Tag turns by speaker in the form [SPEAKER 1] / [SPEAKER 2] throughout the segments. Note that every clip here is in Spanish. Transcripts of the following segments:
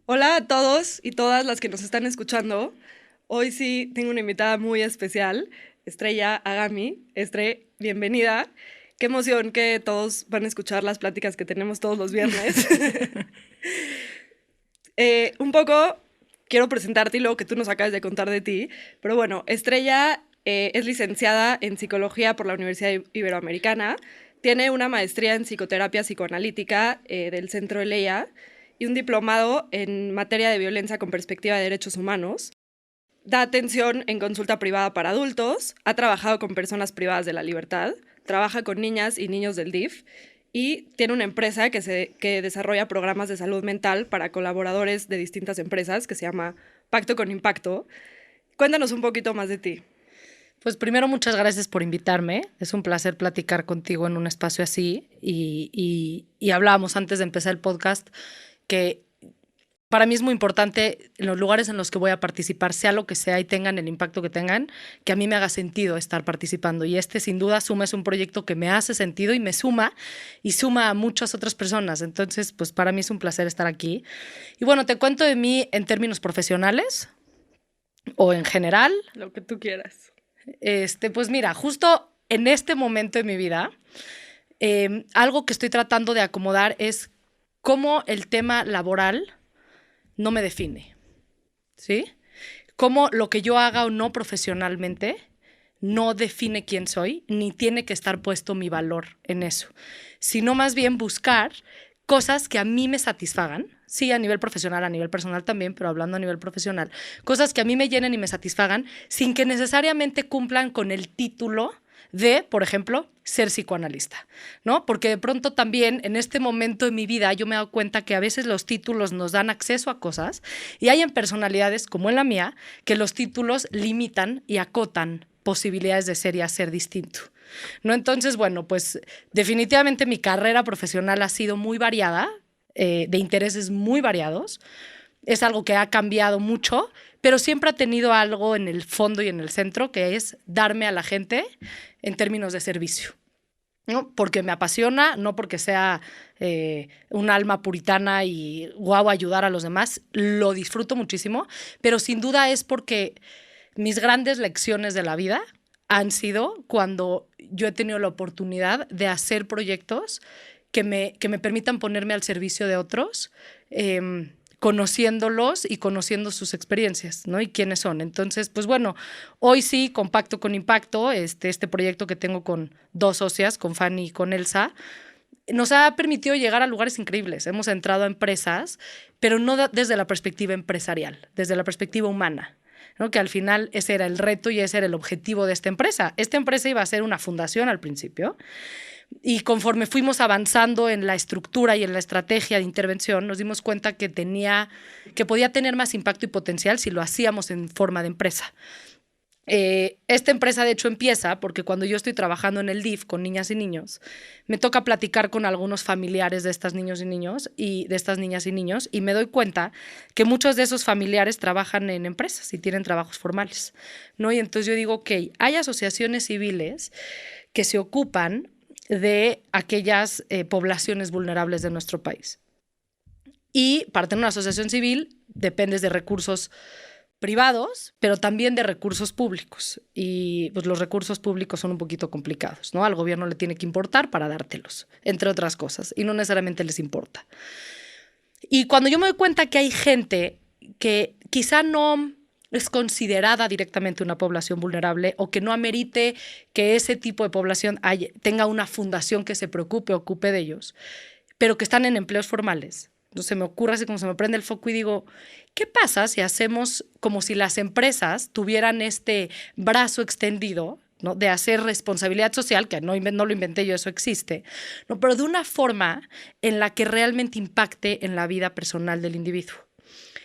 [SPEAKER 1] Hola a todos y todas las que nos están escuchando. Hoy sí tengo una invitada muy especial, Estrella Agami. Bienvenida. Qué emoción que todos van a escuchar las pláticas que tenemos todos los viernes. Un poco quiero presentarte y luego que tú nos acabes de contar de ti. Pero bueno, Estrella es licenciada en psicología por la Universidad Iberoamericana. Tiene una maestría en psicoterapia psicoanalítica del Centro Eleia y un diplomado en materia de violencia con perspectiva de derechos humanos. Da atención en consulta privada para adultos, ha trabajado con personas privadas de la libertad, trabaja con niñas y niños del DIF y tiene una empresa que desarrolla programas de salud mental para colaboradores de distintas empresas que se llama Pacto con Impacto. Cuéntanos un poquito más de ti.
[SPEAKER 2] Pues primero, muchas gracias por invitarme. Es un placer platicar contigo en un espacio así. Y hablábamos antes de empezar el podcast que para mí es muy importante en los lugares en los que voy a participar, sea lo que sea y tengan el impacto que tengan, que a mí me haga sentido estar participando. Y este, sin duda, Suma es un proyecto que me hace sentido y me suma y suma a muchas otras personas. Entonces, pues para mí es un placer estar aquí. Y bueno, te cuento de mí en términos profesionales o en general.
[SPEAKER 1] Lo que tú quieras.
[SPEAKER 2] Pues mira, justo en este momento de mi vida, algo que estoy tratando de acomodar es cómo el tema laboral no me define, ¿sí? Cómo lo que yo haga o no profesionalmente no define quién soy, ni tiene que estar puesto mi valor en eso, sino más bien buscar cosas que a mí me satisfagan, sí, a nivel profesional, a nivel personal también, pero hablando a nivel profesional, cosas que a mí me llenen y me satisfagan sin que necesariamente cumplan con el título de, por ejemplo, ser psicoanalista, ¿no? Porque de pronto también en este momento de mi vida yo me he dado cuenta que a veces los títulos nos dan acceso a cosas y hay en personalidades como en la mía que los títulos limitan y acotan posibilidades de ser y hacer distinto. ¿No? Entonces, bueno, pues definitivamente mi carrera profesional ha sido muy variada, de intereses muy variados. Es algo que ha cambiado mucho, pero siempre ha tenido algo en el fondo y en el centro, que es darme a la gente en términos de servicio. ¿No? Porque me apasiona, no porque sea un alma puritana y guau ayudar a los demás, lo disfruto muchísimo, pero sin duda es porque mis grandes lecciones de la vida han sido cuando yo he tenido la oportunidad de hacer proyectos que me permitan ponerme al servicio de otros, conociéndolos y conociendo sus experiencias, ¿no? Y quiénes son. Entonces, pues bueno, hoy sí, con Pacto con Impacto, este proyecto que tengo con dos socias, con Fanny y con Elsa, nos ha permitido llegar a lugares increíbles. Hemos entrado a empresas, pero no desde la perspectiva empresarial, desde la perspectiva humana, ¿no? Que al final ese era el reto y ese era el objetivo de esta empresa. Esta empresa iba a ser una fundación al principio y conforme fuimos avanzando en la estructura y en la estrategia de intervención, nos dimos cuenta que podía tener más impacto y potencial si lo hacíamos en forma de empresa. Esta empresa de hecho empieza porque cuando yo estoy trabajando en el DIF con niñas y niños, me toca platicar con algunos familiares de estas niños y niños y de estas niñas y niños y me doy cuenta que muchos de esos familiares trabajan en empresas y tienen trabajos formales, ¿no? Y entonces yo digo, ok, hay asociaciones civiles que se ocupan de aquellas poblaciones vulnerables de nuestro país. Y para tener una asociación civil dependes de recursos privados, pero también de recursos públicos. Y pues los recursos públicos son un poquito complicados, ¿no? Al gobierno le tiene que importar para dártelos, entre otras cosas, y no necesariamente les importa. Y cuando yo me doy cuenta que hay gente que quizá no es considerada directamente una población vulnerable o que no amerite que ese tipo de población tenga una fundación que se preocupe, ocupe de ellos, pero que están en empleos formales. Entonces se me ocurre así como se me prende el foco y digo, ¿qué pasa si hacemos como si las empresas tuvieran este brazo extendido, ¿no? De hacer responsabilidad social, que no lo inventé yo, eso existe, ¿no? Pero de una forma en la que realmente impacte en la vida personal del individuo?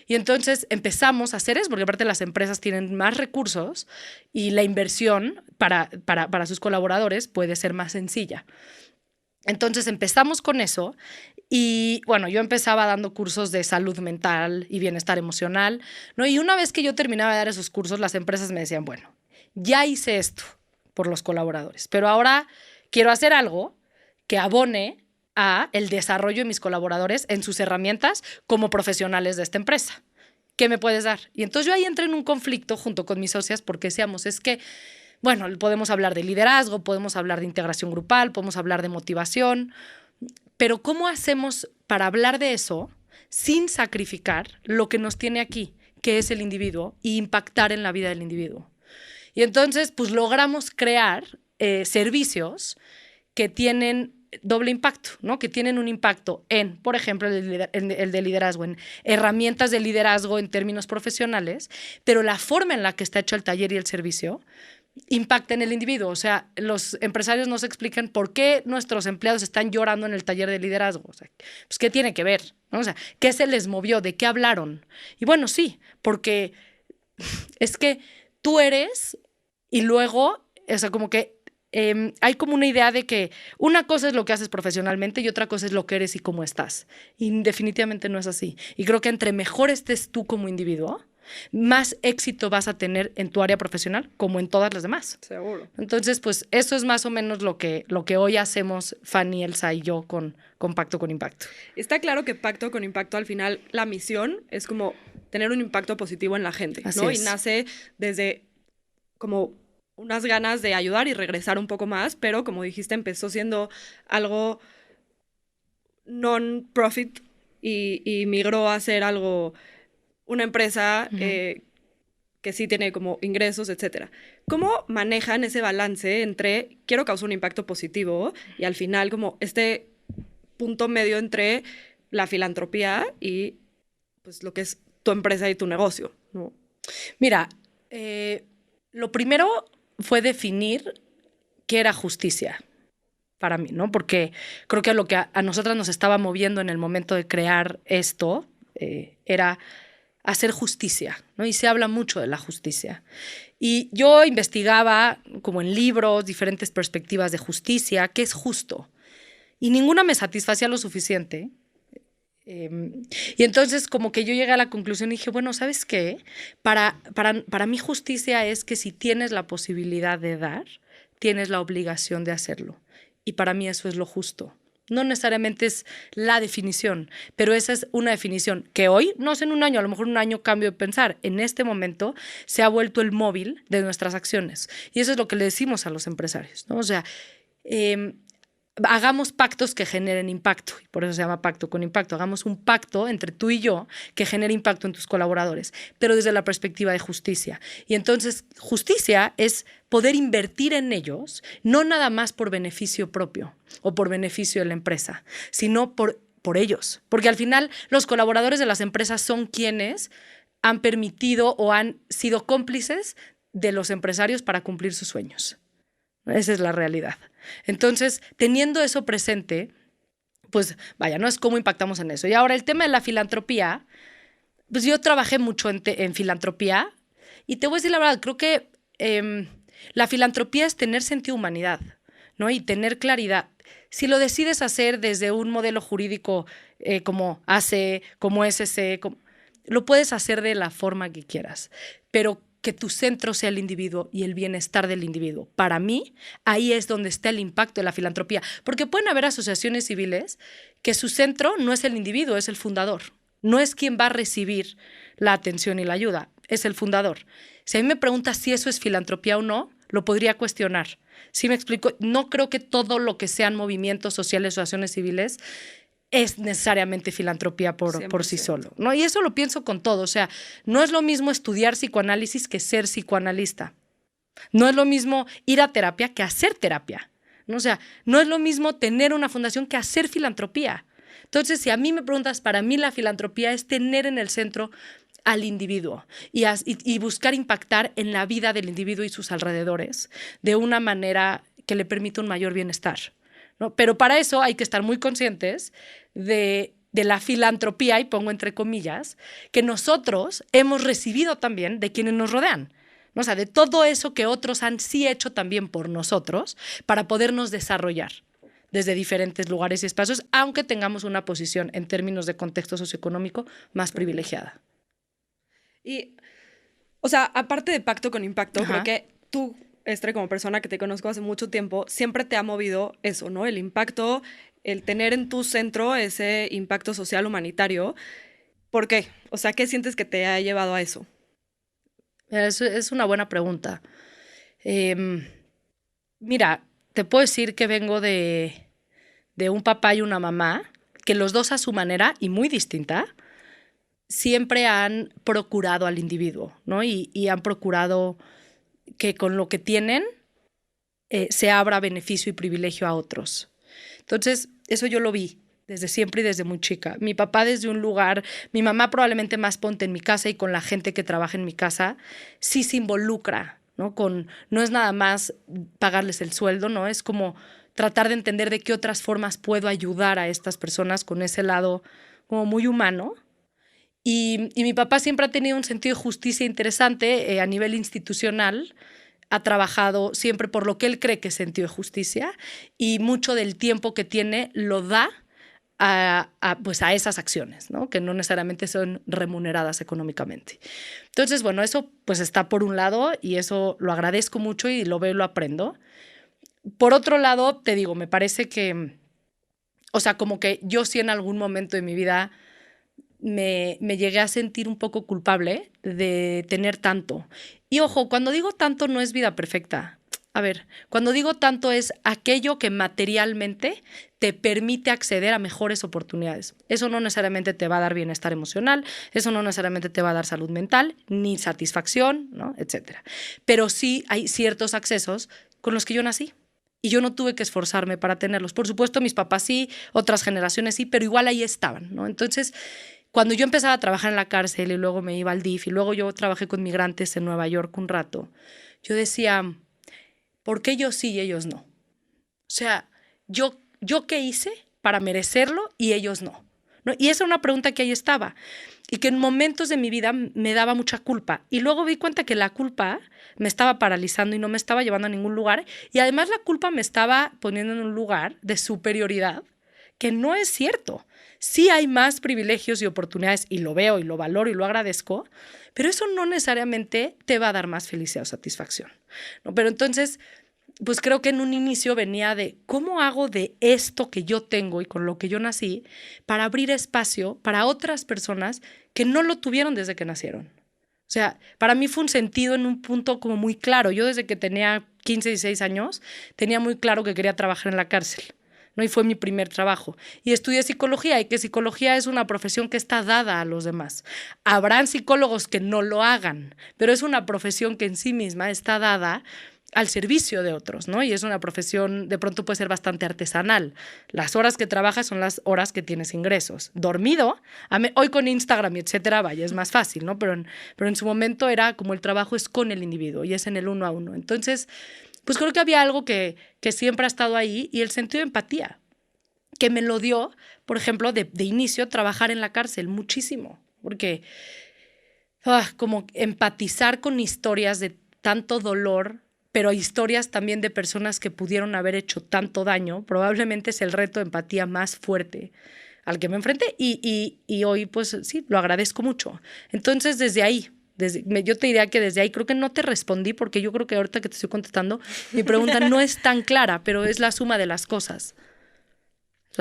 [SPEAKER 2] Y entonces empezamos a hacer eso, porque aparte las empresas tienen más recursos y la inversión para sus colaboradores puede ser más sencilla. Entonces empezamos con eso y bueno, yo empezaba dando cursos de salud mental y bienestar emocional, ¿no? Y una vez que yo terminaba de dar esos cursos, las empresas me decían, bueno, ya hice esto por los colaboradores, pero ahora quiero hacer algo que abone a el desarrollo de mis colaboradores en sus herramientas como profesionales de esta empresa. ¿Qué me puedes dar? Y entonces yo ahí entré en un conflicto junto con mis socias porque decíamos, es que, bueno, podemos hablar de liderazgo, podemos hablar de integración grupal, podemos hablar de motivación, pero ¿cómo hacemos para hablar de eso sin sacrificar lo que nos tiene aquí, que es el individuo, y impactar en la vida del individuo? Y entonces, pues logramos crear servicios que tienen doble impacto, ¿no? Que tienen un impacto en, por ejemplo, el de liderazgo, en herramientas de liderazgo en términos profesionales, pero la forma en la que está hecho el taller y el servicio impacta en el individuo. O sea, los empresarios nos explican por qué nuestros empleados están llorando en el taller de liderazgo. O sea, pues, ¿qué tiene que ver? ¿No? O sea, ¿qué se les movió? ¿De qué hablaron? Y bueno, sí, porque es que tú eres y luego, o sea, como que hay como una idea de que una cosa es lo que haces profesionalmente y otra cosa es lo que eres y cómo estás. Y definitivamente no es así. Y creo que entre mejor estés tú como individuo, más éxito vas a tener en tu área profesional como en todas las demás.
[SPEAKER 1] Seguro.
[SPEAKER 2] Entonces, pues eso es más o menos lo que hoy hacemos Fanny, Elsa y yo con Pacto con Impacto.
[SPEAKER 1] Está claro que Pacto con Impacto, al final, la misión es como tener un impacto positivo en la gente,
[SPEAKER 2] Así
[SPEAKER 1] ¿no?
[SPEAKER 2] es.
[SPEAKER 1] Y nace desde como unas ganas de ayudar y regresar un poco más, pero como dijiste, empezó siendo algo non-profit y migró a ser algo, una empresa que sí tiene como ingresos, etcétera. ¿Cómo manejan ese balance entre quiero causar un impacto positivo y al final como este punto medio entre la filantropía y pues lo que es tu empresa y tu negocio, ¿no?
[SPEAKER 2] Mira, lo primero fue definir qué era justicia para mí, ¿no? Porque creo que lo que a nosotras nos estaba moviendo en el momento de crear esto era hacer justicia, ¿no? Y se habla mucho de la justicia. Y yo investigaba, como en libros, diferentes perspectivas de justicia, qué es justo. Y ninguna me satisfacía lo suficiente. Y entonces como que yo llegué a la conclusión y dije, bueno, ¿sabes qué? Para mí justicia es que si tienes la posibilidad de dar, tienes la obligación de hacerlo. Y para mí eso es lo justo. No necesariamente es la definición, pero esa es una definición que hoy, no sé en un año, a lo mejor en un año cambio de pensar. En este momento se ha vuelto el móvil de nuestras acciones. Y eso es lo que le decimos a los empresarios, ¿no? O sea, hagamos pactos que generen impacto, y por eso se llama Pacto con Impacto. Hagamos un pacto entre tú y yo que genere impacto en tus colaboradores, pero desde la perspectiva de justicia. Y entonces, justicia es poder invertir en ellos, no nada más por beneficio propio o por beneficio de la empresa, sino por ellos. Porque al final, los colaboradores de las empresas son quienes han permitido o han sido cómplices de los empresarios para cumplir sus sueños. Esa es la realidad. Entonces, teniendo eso presente, pues vaya, no es cómo impactamos en eso. Y ahora el tema de la filantropía, pues yo trabajé mucho en filantropía y te voy a decir la verdad, creo que la filantropía es tener sentido de humanidad, ¿no? Y tener claridad. Si lo decides hacer desde un modelo jurídico como AC, como SC, lo puedes hacer de la forma que quieras, pero que tu centro sea el individuo y el bienestar del individuo. Para mí, ahí es donde está el impacto de la filantropía. Porque pueden haber asociaciones civiles que su centro no es el individuo, es el fundador. No es quien va a recibir la atención y la ayuda, es el fundador. Si a mí me preguntas si eso es filantropía o no, lo podría cuestionar. ¿Sí me explico? No creo que todo lo que sean movimientos sociales o asociaciones civiles es necesariamente filantropía por sí solo, ¿no? Y eso lo pienso con todo. O sea, no es lo mismo estudiar psicoanálisis que ser psicoanalista. No es lo mismo ir a terapia que hacer terapia, ¿no? O sea, no es lo mismo tener una fundación que hacer filantropía. Entonces, si a mí me preguntas, para mí la filantropía es tener en el centro al individuo y buscar impactar en la vida del individuo y sus alrededores de una manera que le permita un mayor bienestar, ¿no? Pero para eso hay que estar muy conscientes de la filantropía, y pongo entre comillas, que nosotros hemos recibido también de quienes nos rodean, ¿no? O sea, de todo eso que otros han sí hecho también por nosotros para podernos desarrollar desde diferentes lugares y espacios, aunque tengamos una posición en términos de contexto socioeconómico más privilegiada.
[SPEAKER 1] Y, o sea, aparte de Pacto con Impacto,
[SPEAKER 2] Ajá.
[SPEAKER 1] creo que tú, Estre, como persona que te conozco hace mucho tiempo, siempre te ha movido eso, ¿no? El impacto el tener en tu centro ese impacto social humanitario. ¿Por qué? O sea, ¿qué sientes que te ha llevado a eso?
[SPEAKER 2] Es una buena pregunta. Mira, te puedo decir que vengo de un papá y una mamá que los dos a su manera y muy distinta siempre han procurado al individuo, ¿no? Y han procurado que con lo que tienen se abra beneficio y privilegio a otros. Entonces, eso yo lo vi desde siempre y desde muy chica. Mi papá desde un lugar, mi mamá probablemente más ponte en mi casa y con la gente que trabaja en mi casa, sí se involucra, ¿no? No es nada más pagarles el sueldo, ¿no? Es como tratar de entender de qué otras formas puedo ayudar a estas personas con ese lado como muy humano. Y mi papá siempre ha tenido un sentido de justicia interesante a nivel institucional. Ha trabajado siempre por lo que él cree que es sentido de justicia y mucho del tiempo que tiene lo da pues a esas acciones, ¿no? Que no necesariamente son remuneradas económicamente. Entonces, bueno, eso pues está por un lado y eso lo agradezco mucho y lo veo y lo aprendo. Por otro lado, te digo, me parece que, o sea, como que yo sí en algún momento de mi vida me llegué a sentir un poco culpable de tener tanto. Y ojo, cuando digo tanto no es vida perfecta. A ver, cuando digo tanto es aquello que materialmente te permite acceder a mejores oportunidades. Eso no necesariamente te va a dar bienestar emocional, eso no necesariamente te va a dar salud mental, ni satisfacción, ¿no? Etcétera. Pero sí hay ciertos accesos con los que yo nací. Y yo no tuve que esforzarme para tenerlos. Por supuesto, mis papás sí, otras generaciones sí, pero igual ahí estaban, ¿no? Entonces, cuando yo empezaba a trabajar en la cárcel y luego me iba al DIF y luego yo trabajé con migrantes en Nueva York un rato, yo decía, ¿por qué yo sí y ellos no? O sea, ¿yo qué hice para merecerlo y ellos no? ¿No? Y esa era una pregunta que ahí estaba y que en momentos de mi vida me daba mucha culpa. Y luego vi cuenta que la culpa me estaba paralizando y no me estaba llevando a ningún lugar. Y además la culpa me estaba poniendo en un lugar de superioridad que no es cierto. Sí hay más privilegios y oportunidades y lo veo y lo valoro y lo agradezco, pero eso no necesariamente te va a dar más felicidad o satisfacción, ¿no? Pero entonces, pues creo que en un inicio venía de cómo hago de esto que yo tengo y con lo que yo nací para abrir espacio para otras personas que no lo tuvieron desde que nacieron. O sea, para mí fue un sentido en un punto como muy claro. Yo desde que tenía 15, 16 años tenía muy claro que quería trabajar en la cárcel, ¿no? Y fue mi primer trabajo. Y estudié psicología y que psicología es una profesión que está dada a los demás. Habrán psicólogos que no lo hagan, pero es una profesión que en sí misma está dada al servicio de otros, ¿no? Y es una profesión, de pronto puede ser bastante artesanal. Las horas que trabajas son las horas que tienes ingresos. Dormido, hoy con Instagram y etcétera, vaya, es más fácil, ¿no? Pero en su momento era como el trabajo es con el individuo y es en el uno a uno. Entonces, pues creo que había algo que siempre ha estado ahí y el sentido de empatía, que me lo dio, por ejemplo, de inicio, trabajar en la cárcel muchísimo, porque como empatizar con historias de tanto dolor, pero historias también de personas que pudieron haber hecho tanto daño, probablemente es el reto de empatía más fuerte al que me enfrenté y hoy pues sí, lo agradezco mucho. Entonces desde ahí, yo te diría que desde ahí creo que no te respondí porque yo creo que ahorita que te estoy contestando, mi pregunta no es tan clara, pero es la suma de las cosas.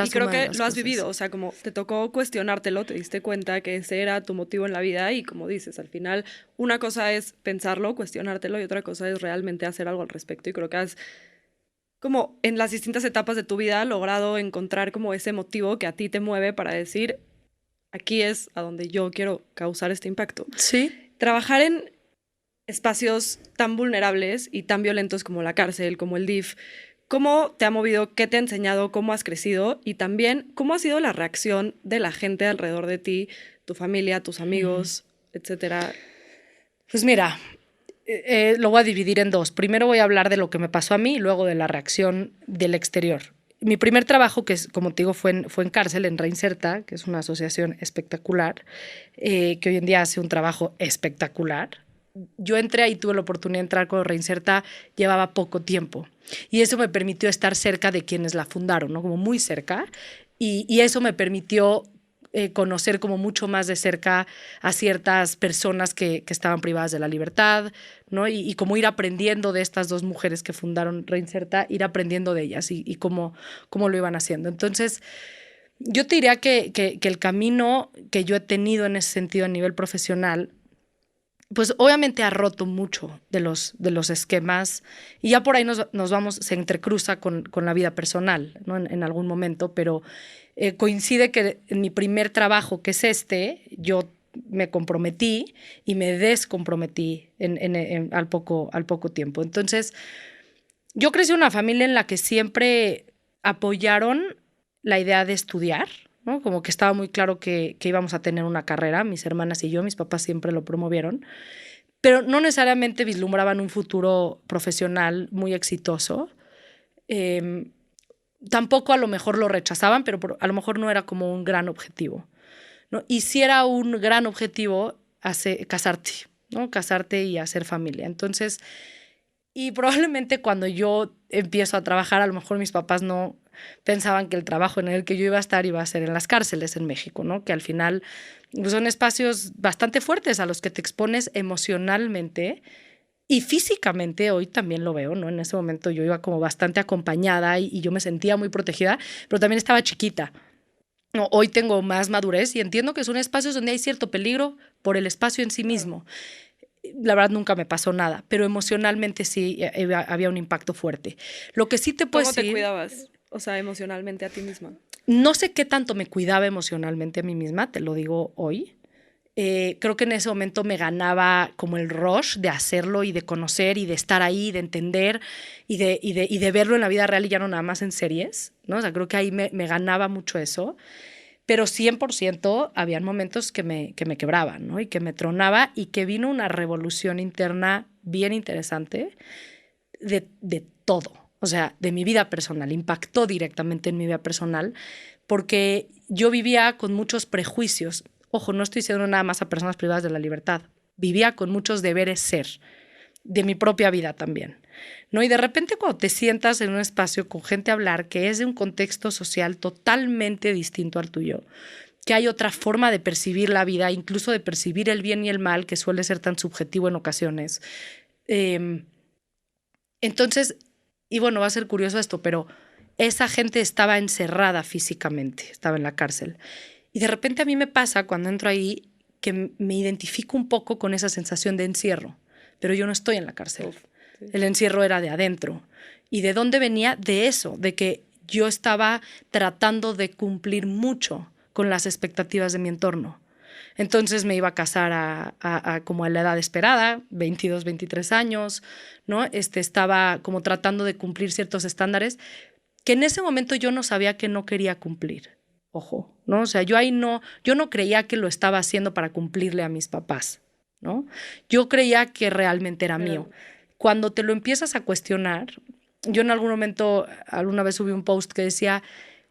[SPEAKER 1] Y creo que lo has vivido, o sea, como te tocó cuestionártelo, te diste cuenta que ese era tu motivo en la vida y como dices, al final una cosa es pensarlo, cuestionártelo y otra cosa es realmente hacer algo al respecto y creo que has como en las distintas etapas de tu vida logrado encontrar como ese motivo que a ti te mueve para decir, aquí es a donde yo quiero causar este impacto.
[SPEAKER 2] Sí.
[SPEAKER 1] Trabajar en espacios tan vulnerables y tan violentos como la cárcel, como el DIF, ¿cómo te ha movido? ¿Qué te ha enseñado? ¿Cómo has crecido? Y también, ¿cómo ha sido la reacción de la gente alrededor de ti, tu familia, tus amigos, etcétera?
[SPEAKER 2] Pues mira, lo voy a dividir en dos. Primero voy a hablar de lo que me pasó a mí y luego de la reacción del exterior. Mi primer trabajo, que es, como te digo, fue en cárcel, en Reinserta, que es una asociación espectacular, que hoy en día hace un trabajo espectacular. Yo entré ahí, tuve la oportunidad de entrar con Reinserta, llevaba poco tiempo. Y eso me permitió estar cerca de quienes la fundaron, ¿no? Como muy cerca. Y eso me permitió conocer como mucho más de cerca a ciertas personas que estaban privadas de la libertad, ¿no? Y como ir aprendiendo de estas dos mujeres que fundaron Reinserta, ir aprendiendo de ellas y cómo lo iban haciendo. Entonces, yo te diría que el camino que yo he tenido en ese sentido a nivel profesional, pues obviamente ha roto mucho de los esquemas y ya por ahí nos vamos, se entrecruza con la vida personal, ¿no? En algún momento, pero coincide que en mi primer trabajo, que es yo me comprometí y me descomprometí al poco tiempo. Entonces, yo crecí en una familia en la que siempre apoyaron la idea de estudiar, ¿no? Como que estaba muy claro que íbamos a tener una carrera, mis hermanas y yo, mis papás siempre lo promovieron, pero no necesariamente vislumbraban un futuro profesional muy exitoso. Tampoco a lo mejor lo rechazaban, pero a lo mejor no era como un gran objetivo, ¿no? Y si era un gran objetivo casarte, ¿no? Casarte y hacer familia. Entonces, y probablemente cuando yo empiezo a trabajar, a lo mejor mis papás no pensaban que el trabajo en el que yo iba a estar iba a ser en las cárceles en México, ¿no? Que al final pues, son espacios bastante fuertes a los que te expones emocionalmente y físicamente. Hoy también lo veo, ¿no? En ese momento yo iba como bastante acompañada y yo me sentía muy protegida, pero también estaba chiquita. No, hoy tengo más madurez y entiendo que son espacios donde hay cierto peligro por el espacio en sí mismo. La verdad nunca me pasó nada, pero emocionalmente sí había un impacto fuerte. Lo que sí te puedo decir...
[SPEAKER 1] ¿Cómo te cuidabas? O sea, emocionalmente a ti misma.
[SPEAKER 2] No sé qué tanto me cuidaba emocionalmente a mí misma, te lo digo hoy. Creo que en ese momento me ganaba como el rush de hacerlo y de conocer y de estar ahí, de entender y de verlo en la vida real y ya no nada más en series, ¿no? O sea, creo que ahí me ganaba mucho eso. Pero 100% habían momentos que me quebraban, ¿no? Y que me tronaba y que vino una revolución interna bien interesante de todo. O sea, de mi vida personal, impactó directamente en mi vida personal porque yo vivía con muchos prejuicios. Ojo, no estoy diciendo nada más a personas privadas de la libertad. Vivía con muchos deberes ser, de mi propia vida también, ¿no? Y de repente cuando te sientas en un espacio con gente a hablar que es de un contexto social totalmente distinto al tuyo, que hay otra forma de percibir la vida, incluso de percibir el bien y el mal, que suele ser tan subjetivo en ocasiones. Entonces, y bueno, va a ser curioso esto, pero esa gente estaba encerrada físicamente, estaba en la cárcel. Y de repente a mí me pasa cuando entro ahí que me identifico un poco con esa sensación de encierro, pero yo no estoy en la cárcel. Sí. El encierro era de adentro. ¿Y de dónde venía? De eso, de que yo estaba tratando de cumplir mucho con las expectativas de mi entorno. Entonces me iba a casar como a la edad esperada, 22, 23 años, ¿no? Estaba como tratando de cumplir ciertos estándares que en ese momento yo no sabía que no quería cumplir. Ojo, ¿no? O sea, yo no creía que lo estaba haciendo para cumplirle a mis papás, ¿no? Yo creía que realmente era mío. Cuando te lo empiezas a cuestionar, yo en algún momento, alguna vez subí un post que decía,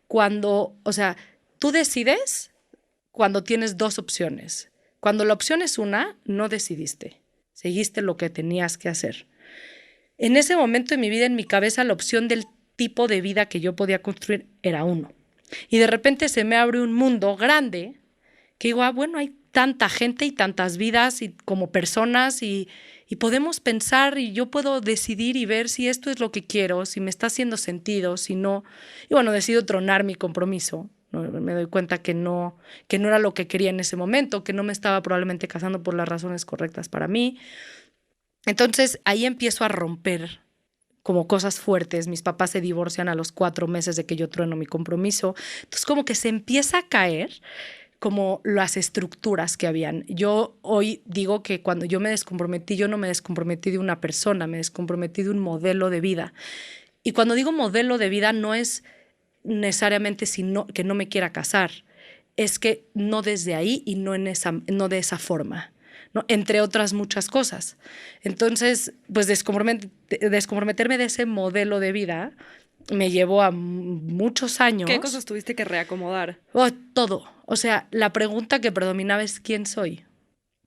[SPEAKER 2] tú decides cuando tienes dos opciones. Cuando la opción es una, no decidiste, seguiste lo que tenías que hacer. En ese momento de mi vida, en mi cabeza, la opción del tipo de vida que yo podía construir era uno. Y de repente se me abre un mundo grande que digo, bueno, hay tanta gente y tantas vidas y como personas y podemos pensar y yo puedo decidir y ver si esto es lo que quiero, si me está haciendo sentido, si no. Y bueno, decido tronar mi compromiso. ¿No? Me doy cuenta que no era lo que quería en ese momento, que no me estaba probablemente casando por las razones correctas para mí. Entonces ahí empiezo a romper como cosas fuertes. Mis papás se divorcian a los 4 meses de que yo trueno mi compromiso. Entonces como que se empieza a caer como las estructuras que habían. Yo hoy digo que cuando yo me descomprometí, yo no me descomprometí de una persona, me descomprometí de un modelo de vida. Y cuando digo modelo de vida no es necesariamente que no me quiera casar, es que no desde ahí y no de esa forma, ¿no? Entre otras muchas cosas. Entonces, pues descomprometerme de ese modelo de vida me llevó a muchos años.
[SPEAKER 1] ¿Qué cosas tuviste que reacomodar?
[SPEAKER 2] Todo. O sea, la pregunta que predominaba es ¿quién soy?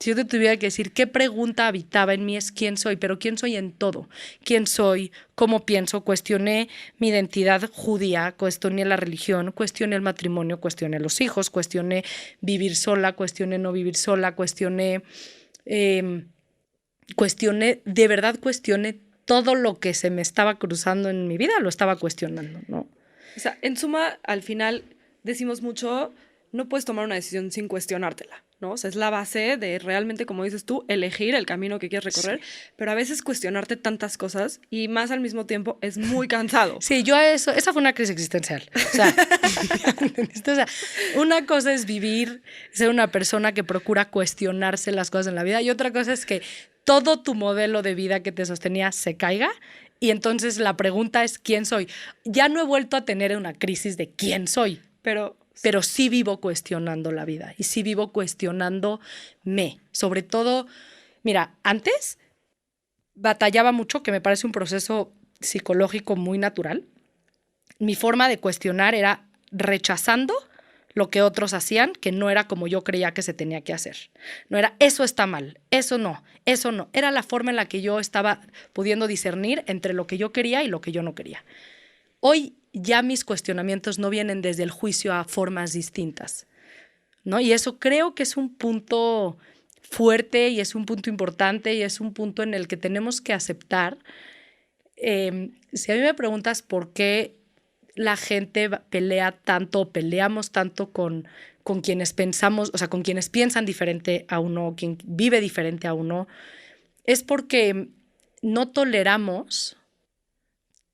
[SPEAKER 2] Si yo te tuviera que decir qué pregunta habitaba en mí es quién soy, pero quién soy en todo. ¿Quién soy? ¿Cómo pienso? Cuestioné mi identidad judía, cuestioné la religión, cuestioné el matrimonio, cuestioné los hijos, cuestioné vivir sola, cuestioné no vivir sola, de verdad cuestioné todo lo que se me estaba cruzando en mi vida, lo estaba cuestionando, ¿no?
[SPEAKER 1] O sea, en suma, al final decimos mucho, no puedes tomar una decisión sin cuestionártela, ¿no? O sea, es la base de realmente, como dices tú, elegir el camino que quieres recorrer, pero a veces cuestionarte tantas cosas y más al mismo tiempo es muy cansado.
[SPEAKER 2] Sí, esa fue una crisis existencial. O sea, ¿entendiste? O sea, una cosa es vivir, ser una persona que procura cuestionarse las cosas en la vida y otra cosa es que todo tu modelo de vida que te sostenía se caiga y entonces la pregunta es ¿quién soy? Ya no he vuelto a tener una crisis de quién soy, pero sí vivo cuestionando la vida y sí vivo cuestionándome. Sobre todo, mira, antes batallaba mucho, que me parece un proceso psicológico muy natural. Mi forma de cuestionar era rechazando lo que otros hacían, que no era como yo creía que se tenía que hacer. No era, eso está mal, eso no, eso no. Era la forma en la que yo estaba pudiendo discernir entre lo que yo quería y lo que yo no quería. Hoy ya mis cuestionamientos no vienen desde el juicio a formas distintas, ¿no? Y eso creo que es un punto fuerte y es un punto importante y es un punto en el que tenemos que aceptar. Si a mí me preguntas por qué la gente pelea tanto, peleamos tanto con quienes pensamos, o sea, con quienes piensan diferente a uno, quien vive diferente a uno, es porque no toleramos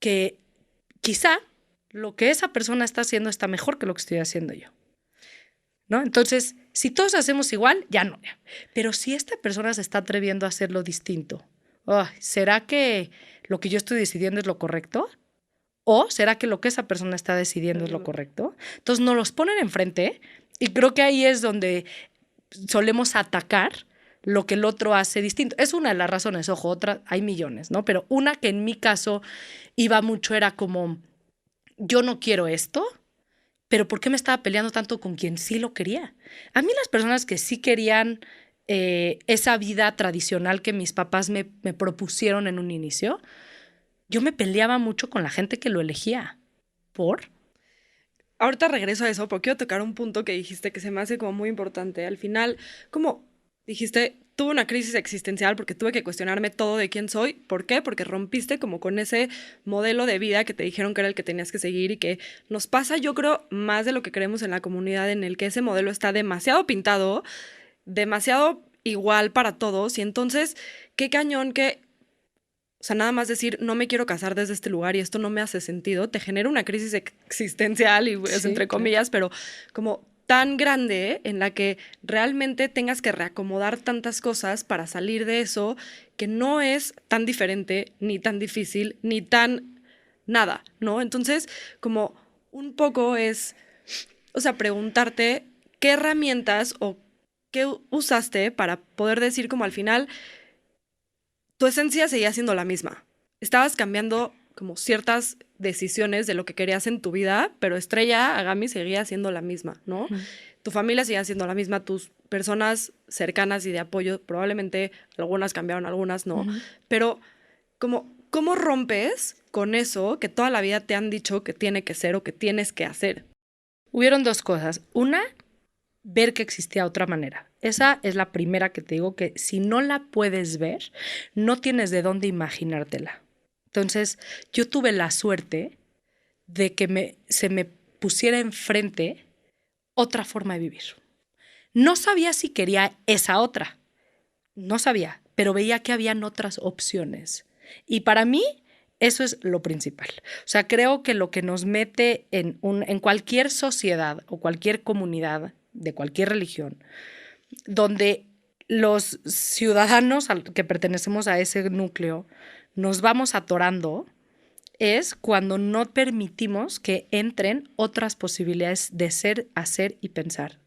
[SPEAKER 2] que quizá lo que esa persona está haciendo está mejor que lo que estoy haciendo yo, ¿no? Entonces, si todos hacemos igual, ya no. Pero si esta persona se está atreviendo a hacerlo distinto, ¿será que lo que yo estoy decidiendo es lo correcto? ¿O será que lo que esa persona está decidiendo es lo correcto? Entonces nos los ponen enfrente y creo que ahí es donde solemos atacar lo que el otro hace distinto. Es una de las razones, ojo, otra, hay millones, ¿no? Pero una que en mi caso iba mucho era como, yo no quiero esto, pero ¿por qué me estaba peleando tanto con quien sí lo quería? A mí las personas que sí querían esa vida tradicional que mis papás me propusieron en un inicio, yo me peleaba mucho con la gente que lo elegía. ¿Por?
[SPEAKER 1] Ahorita regreso a eso porque quiero tocar un punto que dijiste que se me hace como muy importante. Al final, como dijiste, tuve una crisis existencial porque tuve que cuestionarme todo de quién soy. ¿Por qué? Porque rompiste como con ese modelo de vida que te dijeron que era el que tenías que seguir y que nos pasa, yo creo, más de lo que creemos en la comunidad, en el que ese modelo está demasiado pintado, demasiado igual para todos y entonces, qué cañón que... O sea, nada más decir, no me quiero casar desde este lugar y esto no me hace sentido, te genera una crisis existencial, y es
[SPEAKER 2] Sí,
[SPEAKER 1] entre comillas, pero como tan grande en la que realmente tengas que reacomodar tantas cosas para salir de eso, que no es tan diferente, ni tan difícil, ni tan nada, ¿no? Entonces, como un poco es, o sea, preguntarte qué herramientas o qué usaste para poder decir como al final tu esencia seguía siendo la misma. Estabas cambiando como ciertas decisiones de lo que querías en tu vida, pero Estrella Agami seguía siendo la misma, ¿no? Tu familia seguía siendo la misma, tus personas cercanas y de apoyo, probablemente algunas cambiaron, algunas no, pero como, ¿cómo rompes con eso que toda la vida te han dicho que tiene que ser o que tienes que hacer?
[SPEAKER 2] Hubieron dos cosas. Una, ver que existía otra manera. Esa es la primera que te digo, que si no la puedes ver, no tienes de dónde imaginártela. Entonces, yo tuve la suerte de que se me pusiera enfrente otra forma de vivir. No sabía si quería esa otra, no sabía, pero veía que habían otras opciones. Y para mí, eso es lo principal. O sea, creo que lo que nos mete en cualquier sociedad o cualquier comunidad de cualquier religión, donde los ciudadanos que pertenecemos a ese núcleo nos vamos atorando, es cuando no permitimos que entren otras posibilidades de ser, hacer y pensar.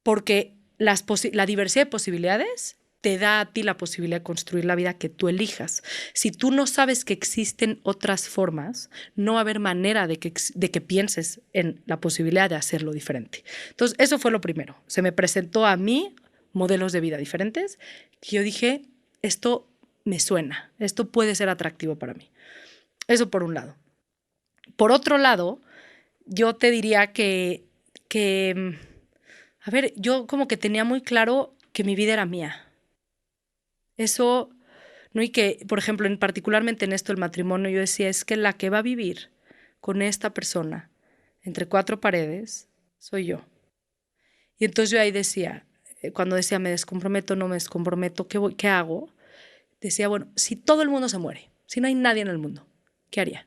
[SPEAKER 2] Porque la diversidad de posibilidades te da a ti la posibilidad de construir la vida que tú elijas. Si tú no sabes que existen otras formas, no va a haber manera de que pienses en la posibilidad de hacerlo diferente. Entonces, eso fue lo primero. Se me presentó a mí modelos de vida diferentes, que yo dije, esto me suena, esto puede ser atractivo para mí. Eso por un lado. Por otro lado, yo te diría a ver, yo como que tenía muy claro que mi vida era mía. Eso, ¿no? Y que, por ejemplo, particularmente en esto del matrimonio, yo decía, es que la que va a vivir con esta persona entre 4 paredes soy yo. Y entonces yo ahí decía, cuando decía me descomprometo, no me descomprometo, ¿qué hago? Decía, bueno, si todo el mundo se muere, si no hay nadie en el mundo, ¿qué haría?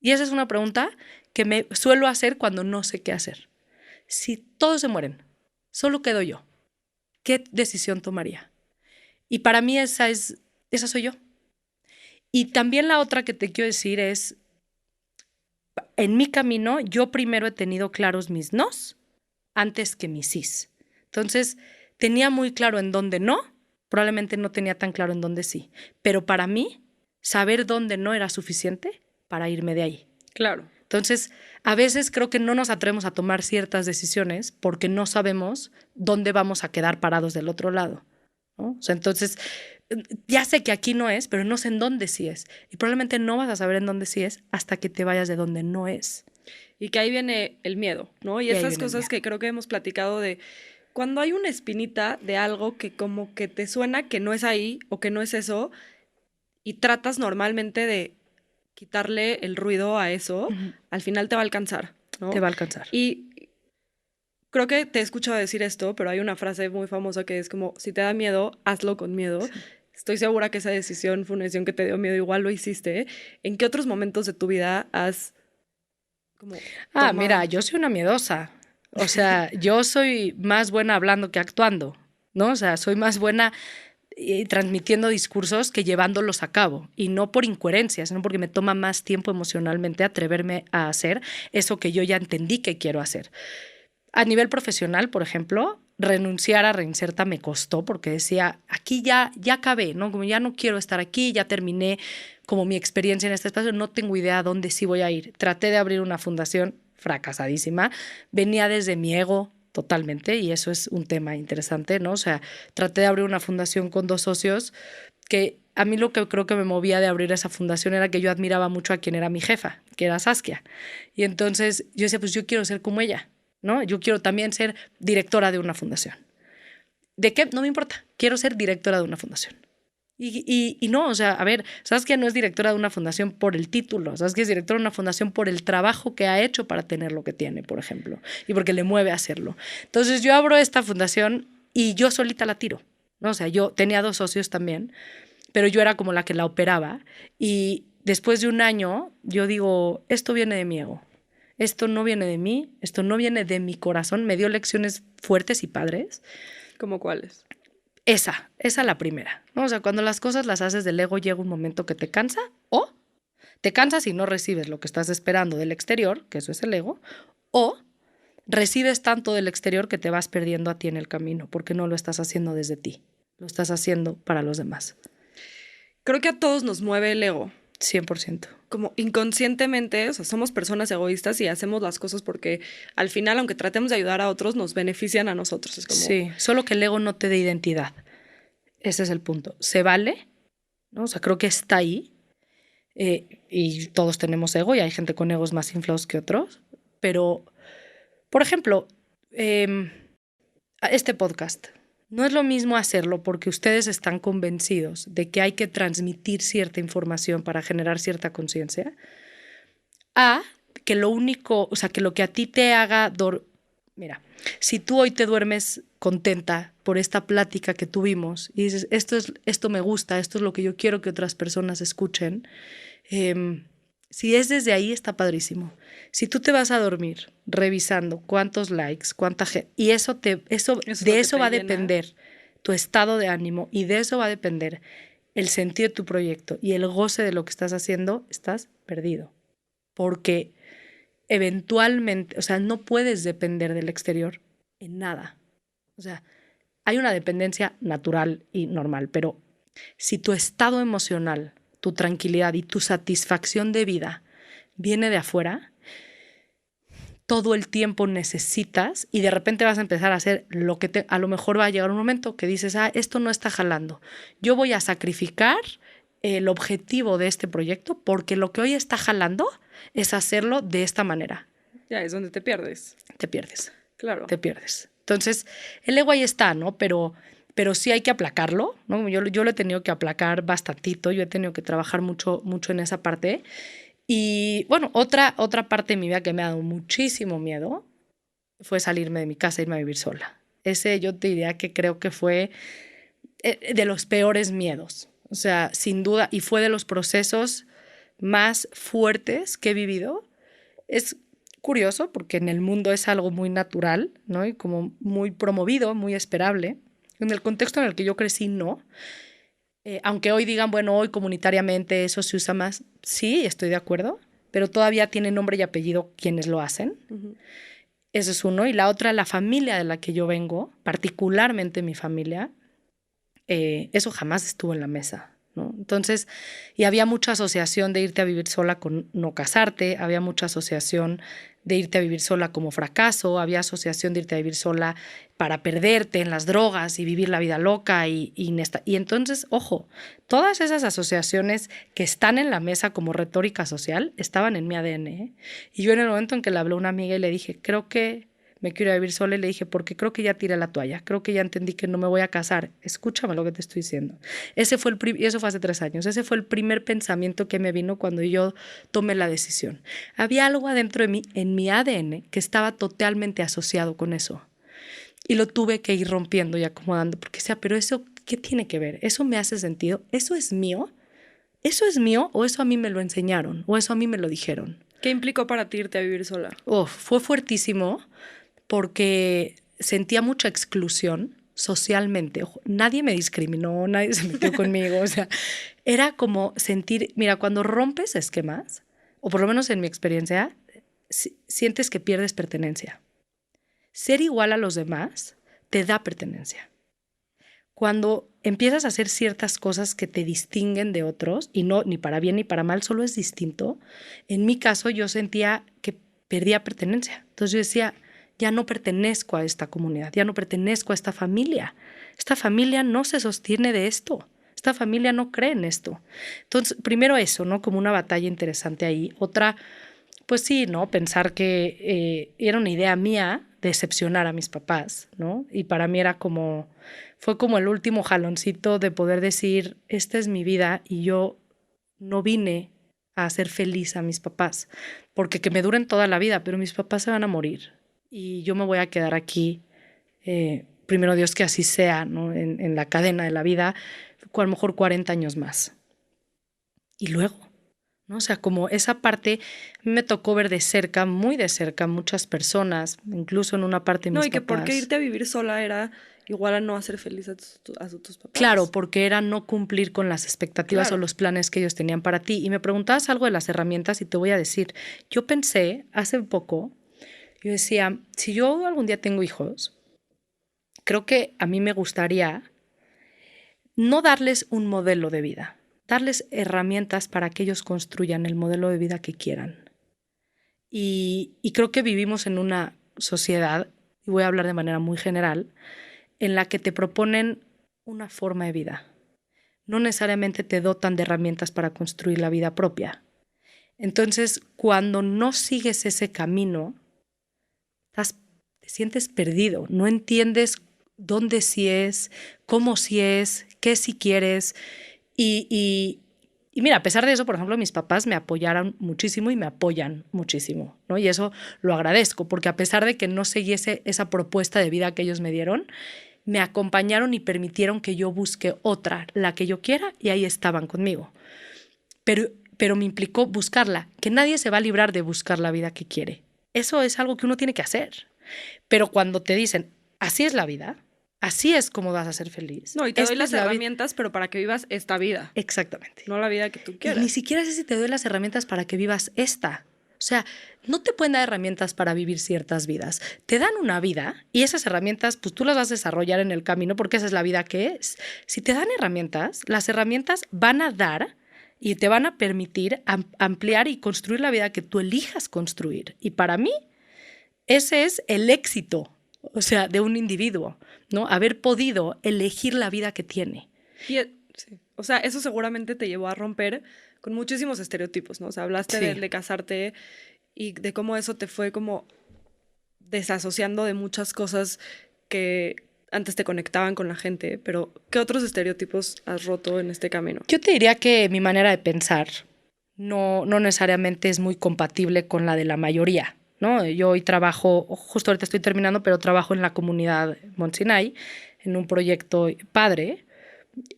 [SPEAKER 2] Y esa es una pregunta que me suelo hacer cuando no sé qué hacer. Si todos se mueren, solo quedo yo, ¿qué decisión tomaría? Y para mí esa soy yo. Y también la otra que te quiero decir es, en mi camino, yo primero he tenido claros mis nos antes que mis sís. Entonces, tenía muy claro en dónde no, probablemente no tenía tan claro en dónde sí. Pero para mí, saber dónde no era suficiente para irme de ahí.
[SPEAKER 1] Claro.
[SPEAKER 2] Entonces, a veces creo que no nos atrevemos a tomar ciertas decisiones porque no sabemos dónde vamos a quedar parados del otro lado, ¿no? O sea, entonces, ya sé que aquí no es, pero no sé en dónde sí es. Y probablemente no vas a saber en dónde sí es hasta que te vayas de donde no es.
[SPEAKER 1] Y que ahí viene el miedo, ¿no? Y esas cosas que creo que hemos platicado de cuando hay una espinita de algo que como que te suena que no es ahí o que no es eso y tratas normalmente de quitarle el ruido a eso, al final te va a alcanzar, ¿no?
[SPEAKER 2] Te va a alcanzar.
[SPEAKER 1] Y creo que te he escuchado decir esto, pero hay una frase muy famosa que es como, si te da miedo, hazlo con miedo. Sí. Estoy segura que esa decisión fue una decisión que te dio miedo, igual lo hiciste. ¿En qué otros momentos de tu vida has
[SPEAKER 2] mira, yo soy una miedosa. O sea, yo soy más buena hablando que actuando, ¿no? O sea, soy más buena transmitiendo discursos que llevándolos a cabo. Y no por incoherencia, sino porque me toma más tiempo emocionalmente atreverme a hacer eso que yo ya entendí que quiero hacer. A nivel profesional, por ejemplo, renunciar a Reinserta me costó porque decía, aquí ya acabé, ¿no? Como ya no quiero estar aquí, ya terminé como mi experiencia en este espacio, no tengo idea a dónde sí voy a ir. Traté de abrir una fundación fracasadísima, venía desde mi ego totalmente y eso es un tema interesante, ¿no? O sea, traté de abrir una fundación con 2 socios que a mí lo que creo que me movía de abrir esa fundación era que yo admiraba mucho a quien era mi jefa, que era Saskia. Y entonces yo decía, pues yo quiero ser como ella, ¿no? Yo quiero también ser directora de una fundación. ¿De qué? No me importa. Quiero ser directora de una fundación. Y no, o sea, a ver, Saskia no es directora de una fundación por el título, Saskia es directora de una fundación por el trabajo que ha hecho para tener lo que tiene, por ejemplo, y porque le mueve a hacerlo. Entonces yo abro esta fundación y yo solita la tiro, ¿no? O sea, yo tenía 2 socios también, pero yo era como la que la operaba y después de un año yo digo, esto viene de mi ego. Esto no viene de mí, esto no viene de mi corazón. Me dio lecciones fuertes y padres.
[SPEAKER 1] ¿Cómo cuáles?
[SPEAKER 2] Esa la primera, ¿no? O sea, cuando las cosas las haces del ego llega un momento que te cansa o te cansas y no recibes lo que estás esperando del exterior, que eso es el ego, o recibes tanto del exterior que te vas perdiendo a ti en el camino porque no lo estás haciendo desde ti, lo estás haciendo para los demás.
[SPEAKER 1] Creo que a todos nos mueve el ego.
[SPEAKER 2] 100%.
[SPEAKER 1] Como inconscientemente, o sea, somos personas egoístas y hacemos las cosas porque al final, aunque tratemos de ayudar a otros, nos benefician a nosotros. Es como...
[SPEAKER 2] Sí, solo que el ego no te dé identidad. Ese es el punto. ¿Se vale? ¿No? O sea, creo que está ahí. Y todos tenemos ego y hay gente con egos más inflados que otros. Pero, por ejemplo, este podcast. No es lo mismo hacerlo porque ustedes están convencidos de que hay que transmitir cierta información para generar cierta conciencia, a que lo único, o sea, que lo que a ti te haga... Mira, si tú hoy te duermes contenta por esta plática que tuvimos y dices, esto me gusta, esto es lo que yo quiero que otras personas escuchen, si es desde ahí está padrísimo. Si tú te vas a dormir revisando cuántos likes, cuánta gente, y de eso va a depender tu estado de ánimo y de eso va a depender el sentido de tu proyecto y el goce de lo que estás haciendo, estás perdido. Porque eventualmente, o sea, no puedes depender del exterior en nada. O sea, hay una dependencia natural y normal, pero si tu estado emocional, tu tranquilidad y tu satisfacción de vida viene de afuera, todo el tiempo necesitas y de repente vas a empezar a hacer lo que a lo mejor va a llegar un momento que dices, esto no está jalando. Yo voy a sacrificar el objetivo de este proyecto porque lo que hoy está jalando es hacerlo de esta manera.
[SPEAKER 1] Ya, es donde te pierdes.
[SPEAKER 2] Te pierdes.
[SPEAKER 1] Claro.
[SPEAKER 2] Te pierdes. Entonces, el ego ahí está, ¿no? Pero sí hay que aplacarlo, ¿no? Yo lo he tenido que aplacar bastantito, yo he tenido que trabajar mucho en esa parte. Y bueno, otra parte de mi vida que me ha dado muchísimo miedo fue salirme de mi casa e irme a vivir sola. Ese yo te diría que creo que fue de los peores miedos. O sea, sin duda, y fue de los procesos más fuertes que he vivido. Es curioso porque en el mundo es algo muy natural, ¿no? Y como muy promovido, muy esperable. En el contexto en el que yo crecí, no. Aunque hoy digan, bueno, hoy comunitariamente eso se usa más, sí, estoy de acuerdo, pero todavía tiene nombre y apellido quienes lo hacen. Uh-huh. Eso es uno. Y la otra, la familia de la que yo vengo, particularmente mi familia, eso jamás estuvo en la mesa, ¿no? Entonces, y había mucha asociación de irte a vivir sola con no casarte, había mucha asociación de irte a vivir sola como fracaso, había asociación de irte a vivir sola para perderte en las drogas y vivir la vida loca y entonces, ojo, todas esas asociaciones que están en la mesa como retórica social estaban en mi ADN, ¿eh? Y yo en el momento en que le hablé a una amiga y le dije, creo que me quiero ir a vivir sola, y le dije, porque creo que ya tiré la toalla, creo que ya entendí que no me voy a casar, escúchame lo que te estoy diciendo. Y eso fue hace 3 años, ese fue el primer pensamiento que me vino cuando yo tomé la decisión. Había algo adentro de mí, en mi ADN, que estaba totalmente asociado con eso. Y lo tuve que ir rompiendo y acomodando, porque decía, pero eso, ¿qué tiene que ver? ¿Eso me hace sentido? ¿Eso es mío? ¿Eso es mío o eso a mí me lo enseñaron? ¿O eso a mí me lo dijeron?
[SPEAKER 1] ¿Qué implicó para ti irte a vivir sola?
[SPEAKER 2] Fue fuertísimo, porque sentía mucha exclusión socialmente. Nadie me discriminó, nadie se metió conmigo. O sea, era como sentir, mira, cuando rompes esquemas, o por lo menos en mi experiencia, sientes que pierdes pertenencia. Ser igual a los demás te da pertenencia. Cuando empiezas a hacer ciertas cosas que te distinguen de otros, y no ni para bien ni para mal, solo es distinto, en mi caso yo sentía que perdía pertenencia. Entonces yo decía, ya no pertenezco a esta comunidad, ya no pertenezco a esta familia. Esta familia no se sostiene de esto. Esta familia no cree en esto. Entonces, primero eso, ¿no? Como una batalla interesante ahí. Otra, pues sí, ¿no? Pensar que era una idea mía decepcionar a mis papás, ¿no? Y para mí fue como el último jaloncito de poder decir, esta es mi vida y yo no vine a hacer feliz a mis papás, porque que me duren toda la vida, pero mis papás se van a morir. Y yo me voy a quedar aquí, primero Dios que así sea, ¿no? En la cadena de la vida, a lo mejor 40 años más. Y luego, ¿no? O sea, como esa parte me tocó ver de cerca, muy de cerca, muchas personas, incluso en una parte de mis papás.
[SPEAKER 1] No, y que por qué irte a vivir sola era igual a no hacer feliz a tus papás.
[SPEAKER 2] Claro, porque era no cumplir con las expectativas o los planes que ellos tenían para ti. Y me preguntabas algo de las herramientas y te voy a decir, yo pensé hace poco, yo decía, si yo algún día tengo hijos, creo que a mí me gustaría no darles un modelo de vida, darles herramientas para que ellos construyan el modelo de vida que quieran. Y creo que vivimos en una sociedad, y voy a hablar de manera muy general, en la que te proponen una forma de vida. No necesariamente te dotan de herramientas para construir la vida propia. Entonces, cuando no sigues ese camino, te sientes perdido, no entiendes dónde sí es, cómo sí es, qué sí quieres. Y mira, a pesar de eso, por ejemplo, mis papás me apoyaron muchísimo y me apoyan muchísimo, ¿no? Y eso lo agradezco, porque a pesar de que no siguiese esa propuesta de vida que ellos me dieron, me acompañaron y permitieron que yo busque otra, la que yo quiera, y ahí estaban conmigo. Pero me implicó buscarla, que nadie se va a librar de buscar la vida que quiere. Eso es algo que uno tiene que hacer. Pero cuando te dicen, así es la vida, así es como vas a ser feliz.
[SPEAKER 1] No, y te doy las herramientas, pero para que vivas esta vida.
[SPEAKER 2] Exactamente.
[SPEAKER 1] No la vida que tú quieras.
[SPEAKER 2] Y ni siquiera sé si te doy las herramientas para que vivas esta. O sea, no te pueden dar herramientas para vivir ciertas vidas. Te dan una vida y esas herramientas, pues tú las vas a desarrollar en el camino porque esa es la vida que es. Si te dan herramientas, las herramientas van a dar y te van a permitir ampliar y construir la vida que tú elijas construir. Y para mí, Ese es el éxito, o sea, de un individuo, ¿no? Haber podido elegir la vida que tiene.
[SPEAKER 1] Y, sí. O sea, eso seguramente te llevó a romper con muchísimos estereotipos, ¿no? O sea, hablaste
[SPEAKER 2] Sí.
[SPEAKER 1] de casarte y de cómo eso te fue como desasociando de muchas cosas que antes te conectaban con la gente, pero ¿qué otros estereotipos has roto en este camino?
[SPEAKER 2] Yo te diría que mi manera de pensar no necesariamente es muy compatible con la de la mayoría, ¿no? Yo hoy trabajo, justo ahorita estoy terminando, pero trabajo en la comunidad Mont Sinai, en un proyecto padre,